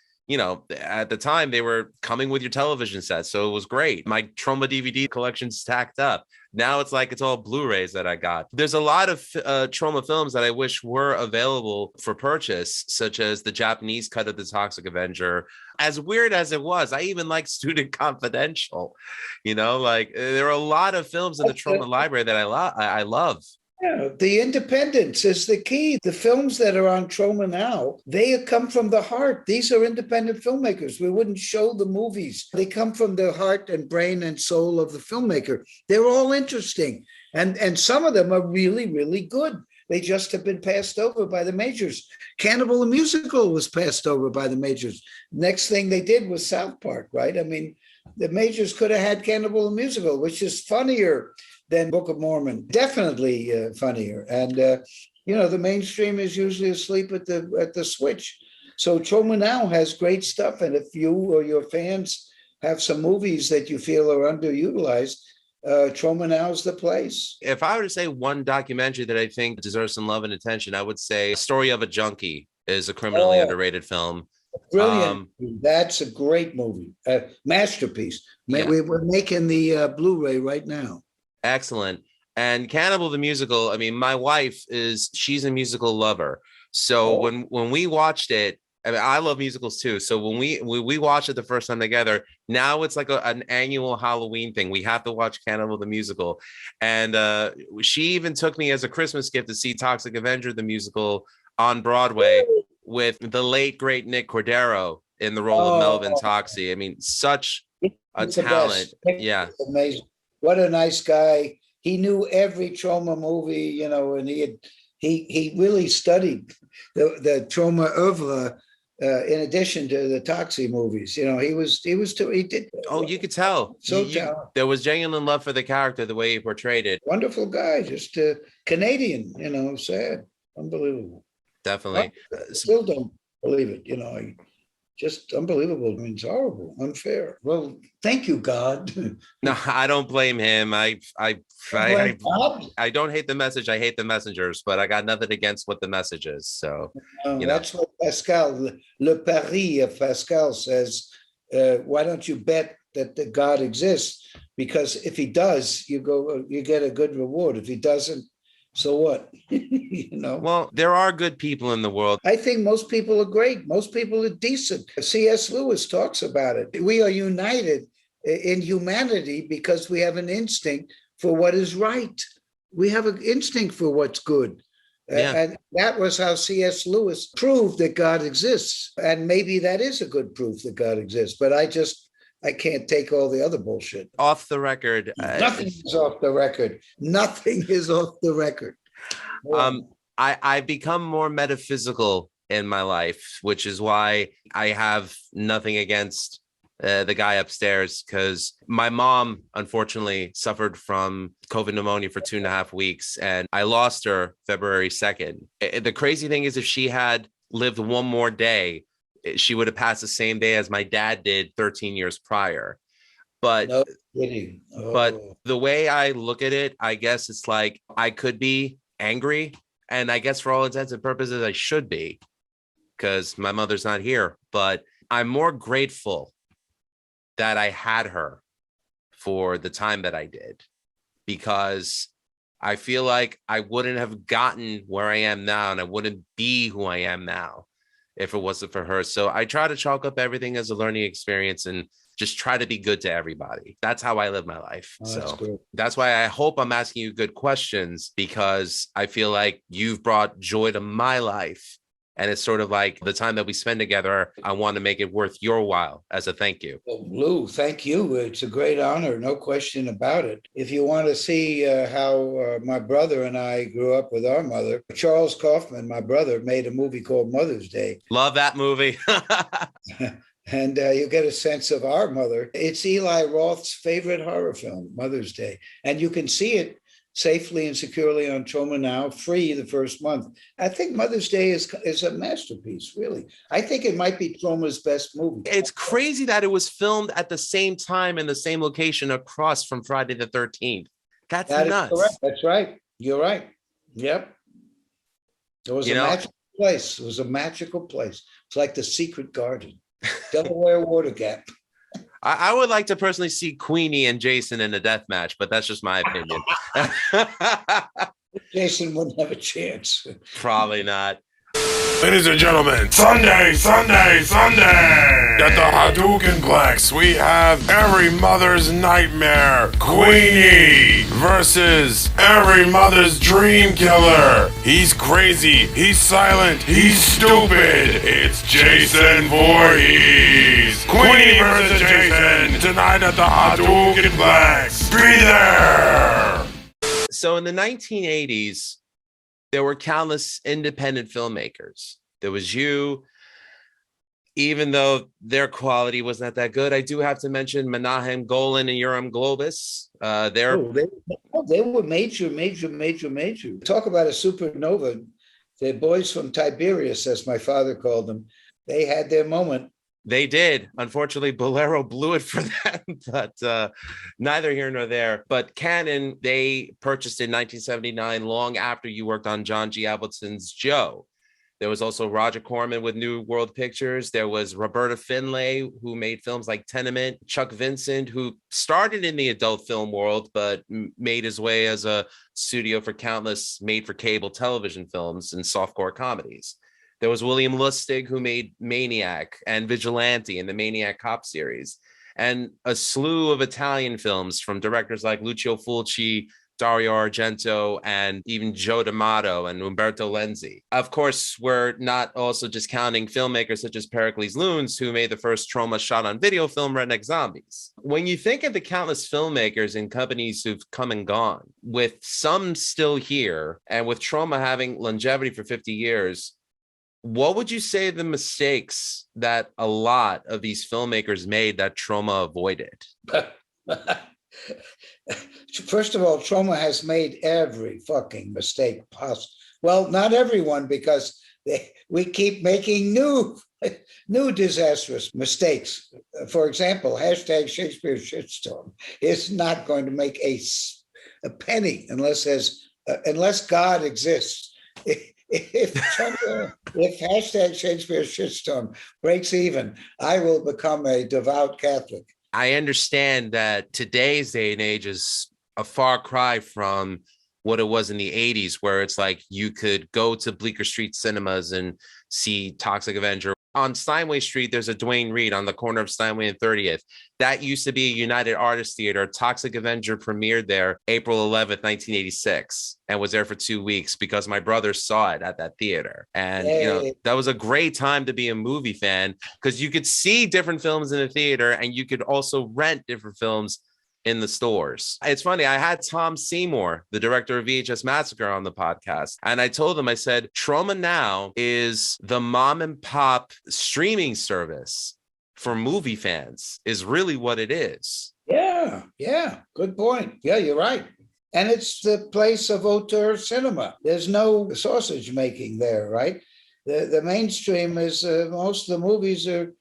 at the time they were coming with your television set. So it was great. My Troma DVD collection stacked up. Now it's all Blu-rays that I got. There's a lot of Troma films that I wish were available for purchase, such as the Japanese cut of the Toxic Avenger. As weird as it was, I even like Student Confidential. There are a lot of films in the Troma library that I love. Yeah, the independence is the key. The films that are on Troma now, they come from the heart. These are independent filmmakers. We wouldn't show the movies. They come from the heart and brain and soul of the filmmaker. They're all interesting. And some of them are really, really good. They just have been passed over by the majors. Cannibal the Musical was passed over by the majors. Next thing they did was South Park, right? I mean, the majors could have had Cannibal the Musical, which is funnier than Book of Mormon, definitely funnier. And, the mainstream is usually asleep at the switch. So Troma now has great stuff. And if you or your fans have some movies that you feel are underutilized, Troma now is the place. If I were to say one documentary that I think deserves some love and attention, I would say Story of a Junkie is a criminally underrated film. Brilliant. That's a great movie. Masterpiece. Yeah. We're making the Blu-ray right now. Excellent. And Cannibal the Musical, I mean, my wife she's a musical lover. So when we watched it, I mean, I love musicals too. So when we watched it the first time together, now it's like an annual Halloween thing. We have to watch Cannibal the Musical. And she even took me as a Christmas gift to see Toxic Avenger the musical on Broadway with the late, great Nick Cordero in the role of Melvin Toxie. I mean, such a talent. Yeah. Amazing. What a nice guy. He knew every Troma movie, you know, and he really studied the Troma oeuvre in addition to the Toxie movies. You know, he did. Oh, you could tell. There was genuine love for the character, the way he portrayed it. Wonderful guy, just Canadian, you know, sad, unbelievable. Definitely. Still don't believe it, you know. Just unbelievable. I mean, it's horrible, unfair. Well, thank you, God. No, I don't blame him. I don't hate the message. I hate the messengers, but I got nothing against what the message is. So, that's what Pascal, Le Paris of Pascal says. Why don't you bet that the God exists? Because if he does, you get a good reward. If he doesn't, so what? You know. Well, there are good people in the world. I think most people are great. Most people are decent. C.S. Lewis talks about it. We are united in humanity because we have an instinct for what is right. We have an instinct for what's good. Yeah. And that was how C.S. Lewis proved that God exists. And maybe that is a good proof that God exists. But I can't take all the other bullshit. Off the record. Nothing is off the record. Nothing is off the record. I've become more metaphysical in my life, which is why I have nothing against the guy upstairs, because my mom, unfortunately, suffered from COVID pneumonia for 2.5 weeks, and I lost her February 2nd. The crazy thing is, if she had lived one more day, she would have passed the same day as my dad did 13 years prior. But no kidding. But the way I look at it, I guess it's like I could be angry, and I guess for all intents and purposes I should be, because my mother's not here. But I'm more grateful that I had her for the time that I did, because I feel like I wouldn't have gotten where I am now, and I wouldn't be who I am now if it wasn't for her. So I try to chalk up everything as a learning experience and just try to be good to everybody. That's how I live my life. That's why I hope I'm asking you good questions, because I feel like you've brought joy to my life. And it's sort of like the time that we spend together, I want to make it worth your while as a thank you. Well, Lou, thank you. It's a great honor, no question about it. If you want to see how my brother and I grew up with our mother, Charles Kaufman, my brother, made a movie called Mother's Day. Love that movie. And you get a sense of our mother. It's Eli Roth's favorite horror film, Mother's Day. And you can see it safely and securely on Troma Now, free the first month. I think Mother's Day is a masterpiece, really. I think it might be Troma's best movie. It's crazy that it was filmed at the same time in the same location across from Friday the 13th. That nuts. Is correct. That's right. You're right. Yep. It was a magical place. It was a magical place. It's like the secret garden. Delaware Water Gap. I would like to personally see Queenie and Jason in a death match, but that's just my opinion. Jason wouldn't have a chance. Probably not. Ladies and gentlemen, Sunday at the Hadoukenplex, we have every mother's nightmare, Queenie, versus every mother's dream killer. He's crazy, he's silent, he's stupid. It's Jason Voorhees. Queenie versus Jason, tonight at the Hadoukenplex. Be there! So in the 1980s, there were countless independent filmmakers. There was you. Even though their quality was not that good, I do have to mention Menahem Golan and Yoram Globus. They were major. Talk about a supernova. The boys from Tiberius, as my father called them, they had their moment. They did. Unfortunately, Bolero blew it for them, but neither here nor there. But Canon, they purchased in 1979, long after you worked on John G. Avildsen's Joe. There was also Roger Corman with New World Pictures. There was Roberta Finlay, who made films like Tenement. Chuck Vincent, who started in the adult film world, but made his way as a studio for countless made-for-cable television films and softcore comedies. There was William Lustig, who made Maniac and Vigilante in the Maniac Cop series, and a slew of Italian films from directors like Lucio Fulci, Dario Argento, and even Joe D'Amato and Umberto Lenzi. Of course, we're not also just counting filmmakers such as Pericles Lunes, who made the first Troma shot on video film, Redneck Zombies. When you think of the countless filmmakers and companies who've come and gone, with some still here, and with Troma having longevity for 50 years, what would you say the mistakes that a lot of these filmmakers made that Troma avoided? First of all, Troma has made every fucking mistake possible. Well, not everyone, because we keep making new disastrous mistakes. For example, hashtag Shakespeare shitstorm is not going to make a penny unless God exists. If hashtag Shakespeare shitstorm breaks even, I will become a devout Catholic. I understand that today's day and age is a far cry from what it was in the 80s, where it's like you could go to Bleecker Street cinemas and see Toxic Avenger. On Steinway Street, there's a Duane Reade on the corner of Steinway and 30th. That used to be a United Artists Theater. Toxic Avenger premiered there April 11th, 1986, and was there for 2 weeks because my brother saw it at that theater. And that was a great time to be a movie fan, because you could see different films in the theater and you could also rent different films in the stores. It's funny, I had Tom Seymour, the director of VHS Massacre, on the podcast, and I told him, I said, Troma Now is the mom and pop streaming service for movie fans, is really what it is. Yeah, good point. Yeah, you're right. And it's the place of auteur cinema. There's no sausage making there, right? The mainstream is, most of the movies are,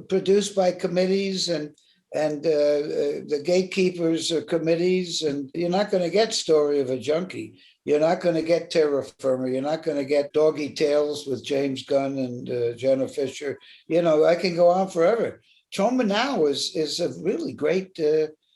produced by committees, and the gatekeepers are committees, and you're not going to get Story of a Junkie. You're not going to get Terra Firma. You're not going to get Doggy Tales with James Gunn and Jenna Fisher. I can go on forever. Troma Now is a really great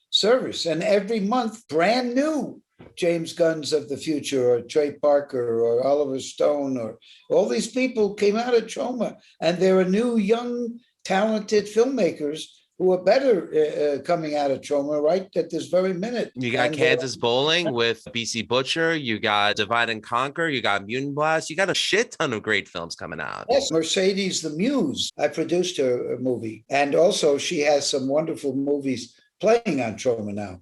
service, and every month, brand new James Gunn's of the future, or Trey Parker, or Oliver Stone, or all these people came out of Troma, and there are new, young, talented filmmakers who are better coming out of Troma right at this very minute. You got Kansas Bowling with BC Butcher. You got Divide and Conquer. You got Mutant Blast. You got a shit ton of great films coming out. Yes, Mercedes the Muse. I produced her movie. And also she has some wonderful movies playing on Troma Now.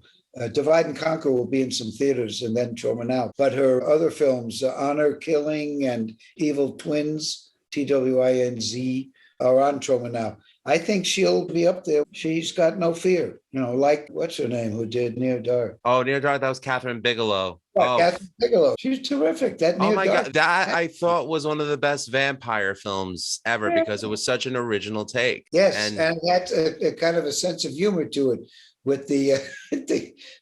Divide and Conquer will be in some theaters, and then Troma Now. But her other films, Honor Killing and Evil Twins, TWINZ, are on Troma Now. I think she'll be up there. She's got no fear, like, what's her name, who did Near Dark? Oh, Near Dark, that was Catherine Bigelow. Yeah, Catherine Bigelow. She's terrific. That Near my Dark. God, that I thought was one of the best vampire films ever, because it was such an original take. Yes, and that's a kind of a sense of humor to it, with the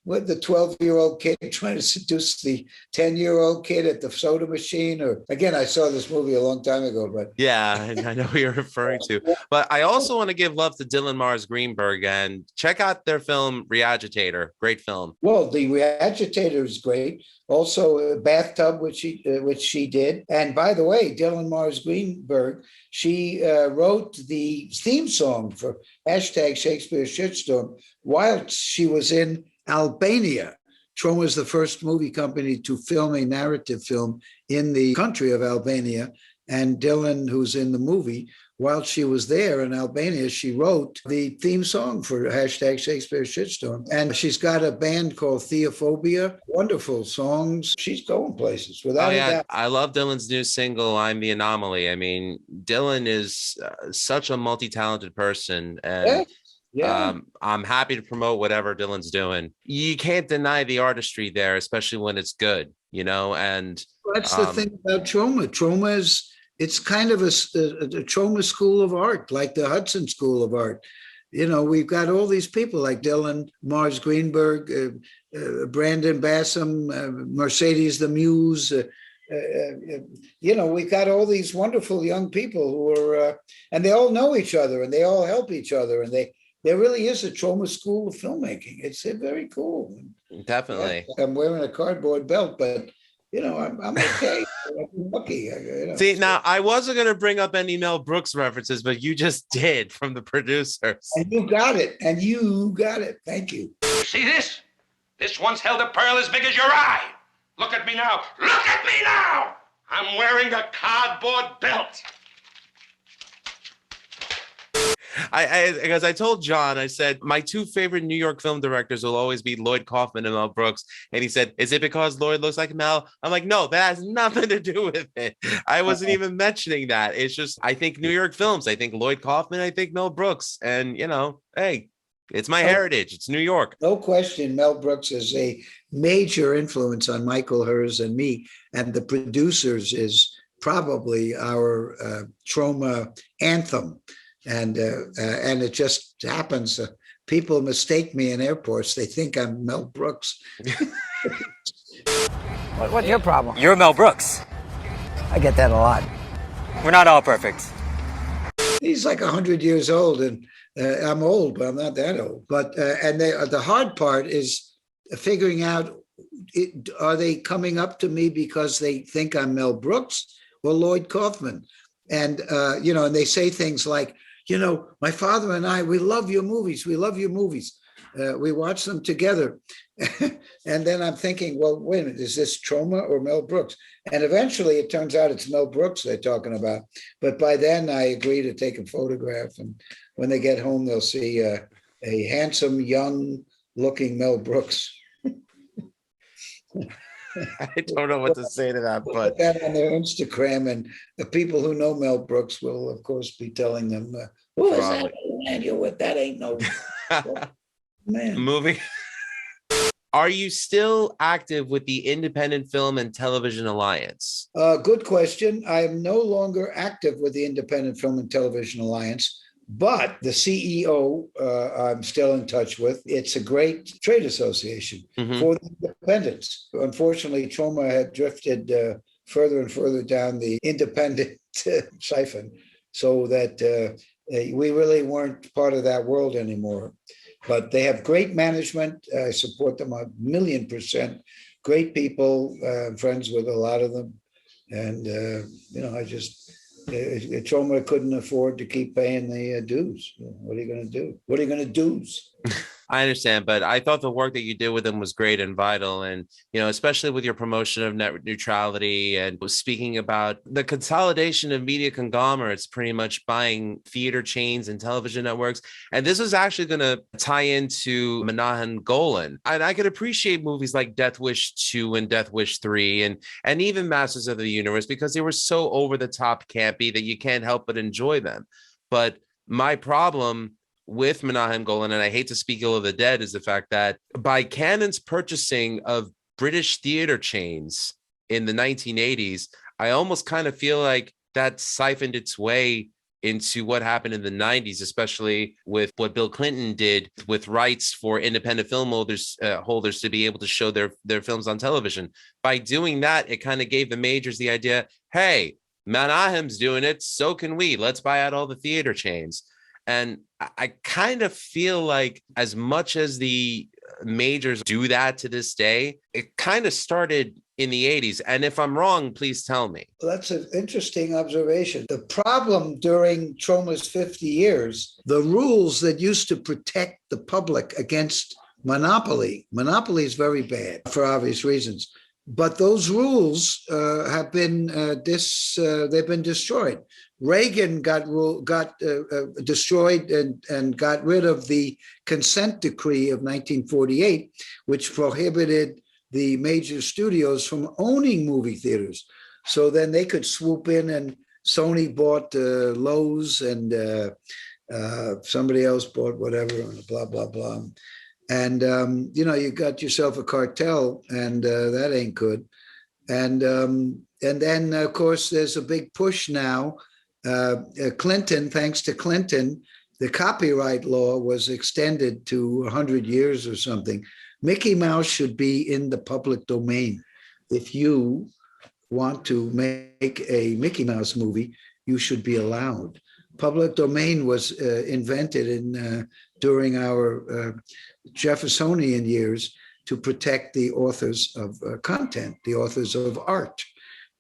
12-year-old kid trying to seduce the 10-year-old kid at the soda machine. Or again, I saw this movie a long time ago, but yeah, I know who you're referring to. But I also want to give love to Dylan Mars Greenberg and check out their film Reagitator. Great film. Well, the Reagitator is great. Also, Bathtub, which she did. And by the way, Dylan Mars Greenberg, she wrote the theme song for hashtag Shakespeare Shitstorm while she was in Albania. Troma is the first movie company to film a narrative film in the country of Albania. And Dylan, who's in the movie, while she was there in Albania, she wrote the theme song for hashtag Shakespeare Shitstorm. And she's got a band called Theophobia. Wonderful songs. She's going places without a doubt. I love Dylan's new single, I'm the Anomaly. I mean, Dylan is such a multi-talented person. And I'm happy to promote whatever Dylan's doing. You can't deny the artistry there, especially when it's good, and that's the thing about Troma. Troma it's kind of a Troma school of art, like the Hudson School of Art. We've got all these people like Dylan Mars Greenberg, Brandon Bassam, Mercedes the Muse, we've got all these wonderful young people who are, and they all know each other and they all help each other. And there really is a Troma School of Filmmaking. It's very cool. Definitely. Yeah, I'm wearing a cardboard belt, but I'm okay. I'm lucky. See, now I wasn't going to bring up any Mel Brooks references, but you just did from the producers. And you got it. Thank you. See this? This once held a pearl as big as your eye. Look at me now. Look at me now. I'm wearing a cardboard belt. Because I told John, I said, my two favorite New York film directors will always be Lloyd Kaufman and Mel Brooks. And he said, is it because Lloyd looks like Mel? I'm like, no, that has nothing to do with it. I wasn't even mentioning that. It's just, I think New York films. I think Lloyd Kaufman, I think Mel Brooks. And, hey, it's my heritage. It's New York. No question, Mel Brooks is a major influence on Michael Hers and me. And the producers is probably our Troma anthem. And it just happens. People mistake me in airports. They think I'm Mel Brooks. What's your problem? You're Mel Brooks. I get that a lot. We're not all perfect. He's like 100 years old, and I'm old, but I'm not that old. But the hard part is figuring out: are they coming up to me because they think I'm Mel Brooks or Lloyd Kaufman? And and they say things like, my father and I, we love your movies. We love your movies. We watch them together. And then I'm thinking, well, wait a minute, is this Troma or Mel Brooks? And eventually it turns out it's Mel Brooks they're talking about. But by then I agree to take a photograph. And when they get home, they'll see a handsome, young looking Mel Brooks. I don't know what to say to that, but put that on their Instagram, and the people who know Mel Brooks will, of course, be telling them, "Who is that man you're with? That ain't no man." Moving. Are you still active with the Independent Film and Television Alliance? Good question. I am no longer active with the Independent Film and Television Alliance. But the CEO, I'm still in touch with. It's a great trade association for the independents. Unfortunately, Troma had drifted further and further down the independent siphon, so that we really weren't part of that world anymore. But they have great management. I support them 1,000,000%. Great people, friends with a lot of them. And, Troma couldn't afford to keep paying the dues. What are you going to do? What are you going to do? I understand, but I thought the work that you did with them was great and vital. And, especially with your promotion of net neutrality and speaking about the consolidation of media conglomerates, pretty much buying theater chains and television networks. And this is actually going to tie into Menahem Golan. And I could appreciate movies like Death Wish 2 and Death Wish 3 and even Masters of the Universe, because they were so over the top campy that you can't help but enjoy them. But my problem with Menahem Golan, and I hate to speak ill of the dead, is the fact that by Cannon's purchasing of British theater chains in the 1980s, I almost kind of feel like that siphoned its way into what happened in the 90s, especially with what Bill Clinton did with rights for independent film holders to be able to show their films on television. By doing that, it kind of gave the majors the idea, hey, Menahem's doing it, so can we. Let's buy out all the theater chains. And I kind of feel like as much as the majors do that to this day, it kind of started in the 80s. And if I'm wrong, please tell me. Well, that's an interesting observation. The problem during Troma's 50 years, the rules that used to protect the public against monopoly is very bad for obvious reasons. But those rules have been they've been destroyed. Reagan got destroyed and got rid of the consent decree of 1948, which prohibited the major studios from owning movie theaters. So then they could swoop in, and Sony bought Lowe's, and somebody else bought whatever, and blah, blah, blah. And, you got yourself a cartel, and that ain't good. And then, of course, there's a big push now. Clinton, thanks to Clinton, the copyright law was extended to 100 years or something. Mickey Mouse should be in the public domain. If you want to make a Mickey Mouse movie, you should be allowed. Public domain was invented during our Jeffersonian years to protect the authors of content, the authors of art.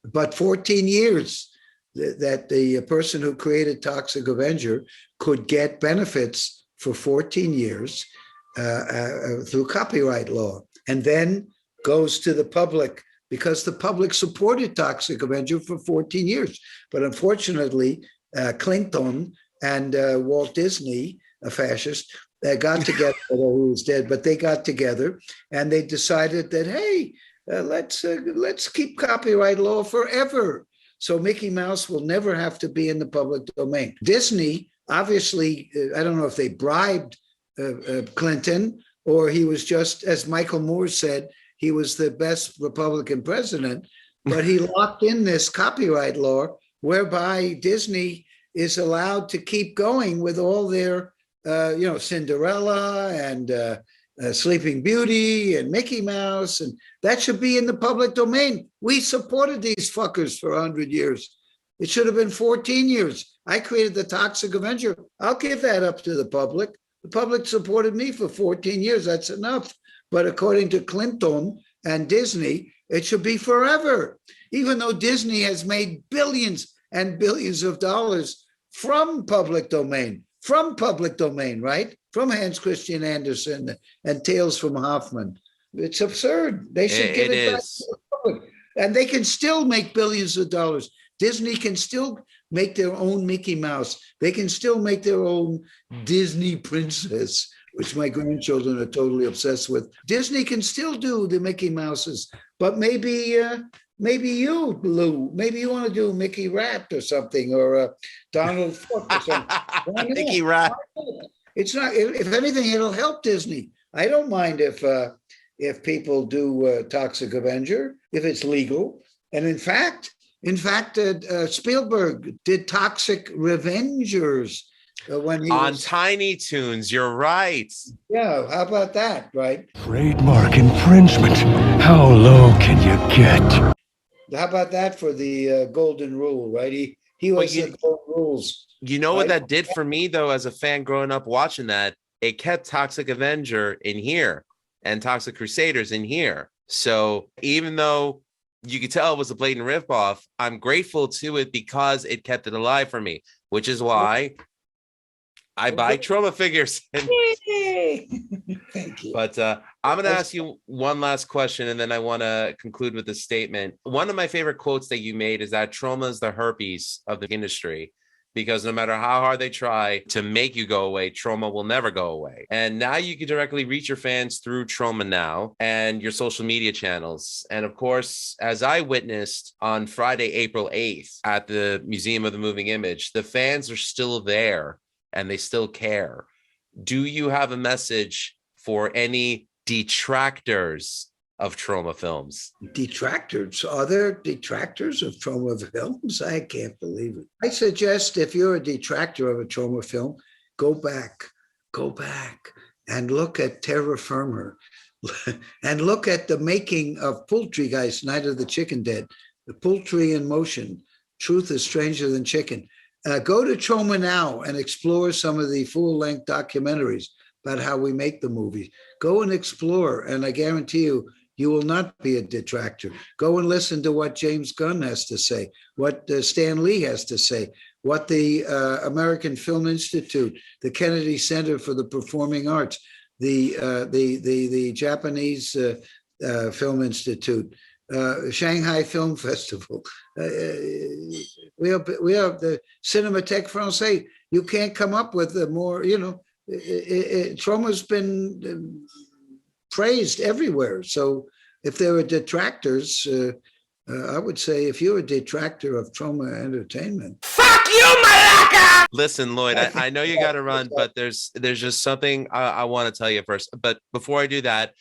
But 14 years that the person who created Toxic Avenger could get benefits for 14 years through copyright law, and then goes to the public because the public supported Toxic Avenger for 14 years. But unfortunately, Clinton and Walt Disney, a fascist, got together, who was dead, but they got together and they decided that, hey, let's keep copyright law forever. So Mickey Mouse will never have to be in the public domain. Disney, obviously, I don't know if they bribed Clinton or he was just, as Michael Moore said, he was the best Republican president, but he locked in this copyright law whereby Disney is allowed to keep going with all their, Cinderella and Sleeping Beauty and Mickey Mouse, and that should be in the public domain. We supported these fuckers for 100 years. It should have been 14 years. I created the Toxic Avenger. I'll give that up to the public. The public supported me for 14 years. That's enough. But according to Clinton and Disney, it should be forever, even though Disney has made billions and billions of dollars from public domain, right? From Hans Christian Andersen and Tales from Hoffman. It's absurd. They should give it back to the public. And they can still make billions of dollars. Disney can still make their own Mickey Mouse. They can still make their own Disney princess, which my grandchildren are totally obsessed with. Disney can still do the Mickey Mouses, but maybe you, Lou, maybe you want to do Mickey Rat or something, or Donald Duck or something. Mickey Rat. It's not. If anything, it'll help Disney. I don't mind if people do Toxic Avenger if it's legal. And in fact, Spielberg did Toxic Revengers when he on was Tiny Toons. You're right. Yeah, how about that, right? Trademark infringement. How low can you get? How about that for the Golden Rule, right? He was the Golden Rules. You know what that did for me, though, as a fan growing up watching that? It kept Toxic Avenger in here and Toxic Crusaders in here. So even though you could tell it was a blatant ripoff, I'm grateful to it because it kept it alive for me, which is why I buy Troma figures. Thank you. But I'm going to ask you one last question, and then I want to conclude with a statement. One of my favorite quotes that you made is that Troma is the herpes of the industry, because no matter how hard they try to make you go away, Troma will never go away. And now you can directly reach your fans through Troma Now and your social media channels. And of course, as I witnessed on Friday, April 8th at the Museum of the Moving Image, the fans are still there and they still care. Do you have a message for any detractors of Troma films? Detractors? Are there detractors of Troma films? I can't believe it. I suggest if you're a detractor of a Troma film, go back and look at Terra Firma and look at the making of Poultrygeist, Night of the Chicken Dead, The Poultry in Motion, Truth is Stranger Than Chicken. Go to Troma Now and explore some of the full-length documentaries about how we make the movies. Go and explore, and I guarantee you, you will not be a detractor. Go and listen to what James Gunn has to say, what Stan Lee has to say, what the American Film Institute, the Kennedy Center for the Performing Arts, the Japanese Film Institute, Shanghai Film Festival. We have the Cinémathèque Française. You can't come up with a more, Troma's been praised everywhere. So if there are detractors, I would say if you're a detractor of Troma Entertainment. Fuck you, Malaka! Listen, Lloyd, I know you got to run, but there's just something I want to tell you first. But before I do that,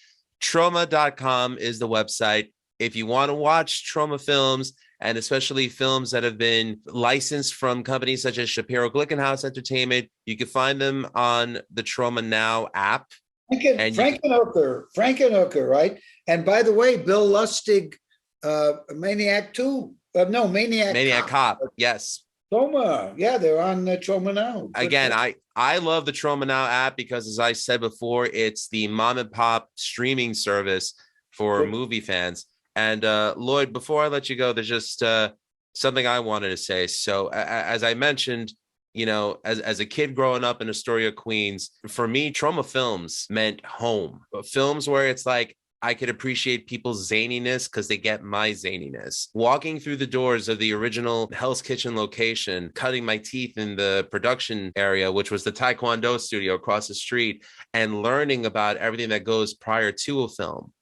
Troma.com is the website. If you want to watch Troma films, and especially films that have been licensed from companies such as Shapiro Glickenhaus Entertainment, you can find them on the Troma Now app. Frankenhooker, right? And by the way, Bill Lustig Maniac 2. No, Maniac Cop. Yes. Troma. Yeah, they're on Troma now. Again, I love the Troma Now app because, as I said before, it's the mom and pop streaming service for movie fans. And Lloyd, before I let you go, there's just something I wanted to say. So as I mentioned, as a kid growing up in Astoria, Queens, for me, Troma films meant home. Films where it's like, I could appreciate people's zaniness because they get my zaniness. Walking through the doors of the original Hell's Kitchen location, cutting my teeth in the production area, which was the Taekwondo studio across the street, and learning about everything that goes prior to a film.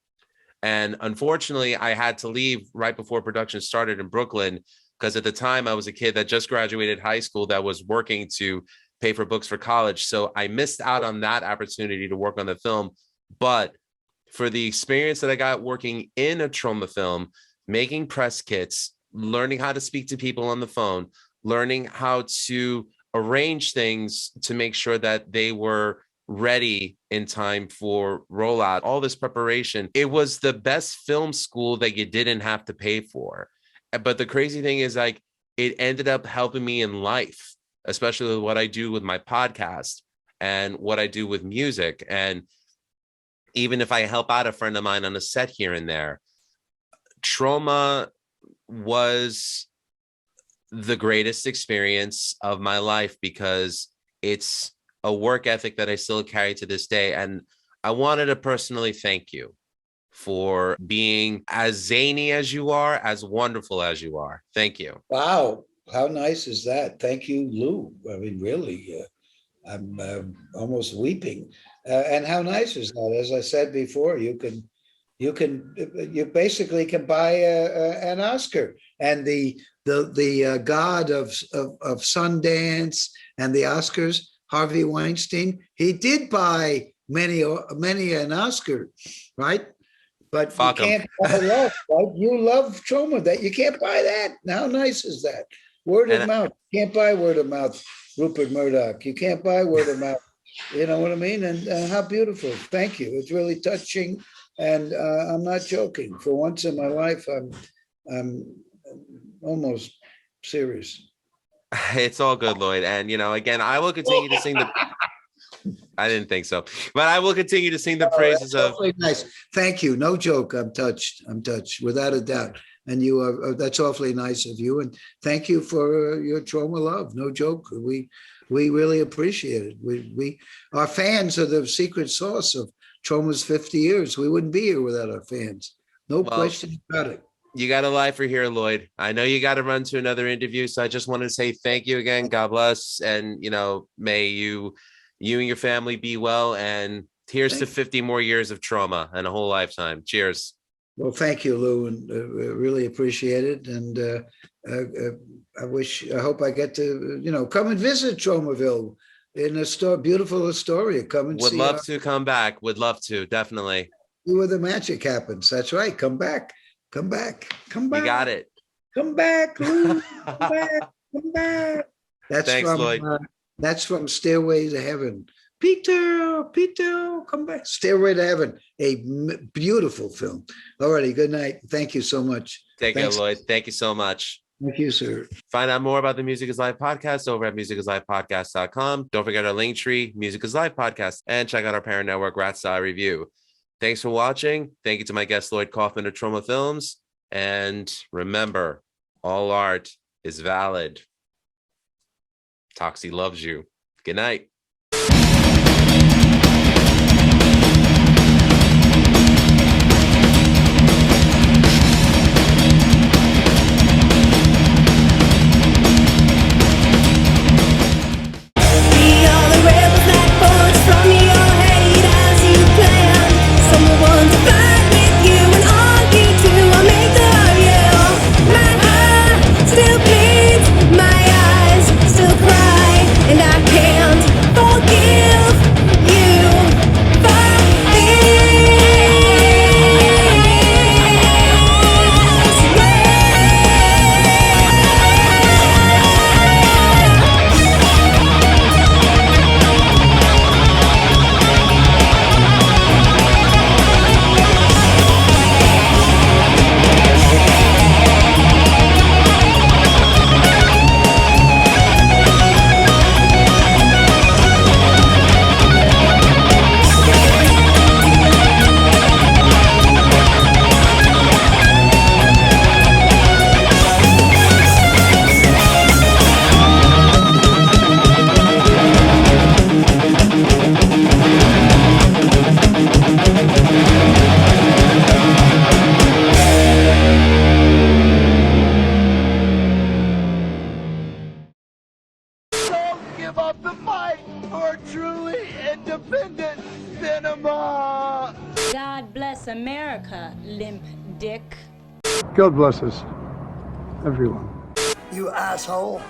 And unfortunately, I had to leave right before production started in Brooklyn, because at the time I was a kid that just graduated high school that was working to pay for books for college. So I missed out on that opportunity to work on the film. But for the experience that I got working in a Troma film, making press kits, learning how to speak to people on the phone, learning how to arrange things to make sure that they were ready in time for rollout, all this preparation, it was the best film school that you didn't have to pay for. But the crazy thing is, like, it ended up helping me in life, especially with what I do with my podcast and what I do with music. And even if I help out a friend of mine on a set here and there, Troma was the greatest experience of my life because it's a work ethic that I still carry to this day. And I wanted to personally thank you for being as zany as you are, as wonderful as you are. Thank you. Wow. How nice is that? Thank you, Lou. I mean, really, I'm almost weeping. And how nice is that? As I said before, you basically can buy an Oscar. And the god of Sundance and the Oscars, Harvey Weinstein, he did buy many an Oscar, right? But Fuck you can't buy love, right? You love Troma, that you can't buy that. How nice is that? Word of mouth. You can't buy word of mouth, Rupert Murdoch. You can't buy word of mouth. You know what I mean? And how beautiful. Thank you. It's really touching. And I'm not joking. For once in my life, I'm almost serious. It's all good, Lloyd. And, again, I will continue to sing the... I didn't think so. But I will continue to sing the praises of... Nice. Thank you. No joke. I'm touched, without a doubt. And you are, that's awfully nice of you. And thank you for your Troma love. No joke. We really appreciate it. We our fans are the secret sauce of Troma's 50 years. We wouldn't be here without our fans. No question about it. You got a lifer here, Lloyd. I know you got to run to another interview. So I just wanted to say thank you again. God bless. And, may you and your family be well. And here's to 50 more years of Troma and a whole lifetime. Cheers. Well, thank you, Lou, and really appreciate it. And I hope I get to, come and visit Tromaville in beautiful Astoria. Come and would see. Would love to come back. Would love to, definitely. See where the magic happens. That's right. Come back. Come back. Come back. You got it. Come back, Lou. Come back. Come back. Thanks, Lloyd. That's from Stairway to Heaven. Peter, come back. Stairway to Heaven, a beautiful film. All righty, good night. Thank you so much. Take care, Lloyd. Thank you so much. Thank you, sir. Find out more about the Music is Live podcast over at musicislivepodcast.com. Don't forget our link tree, Music is Live podcast, and check out our parent network, Rat Style Review. Thanks for watching. Thank you to my guest, Lloyd Kaufman of Troma Films. And remember, all art is valid. Toxie loves you. Good night. And I can't forgive. truly independent cinema. God bless America, limp dick. God bless us, everyone. You asshole.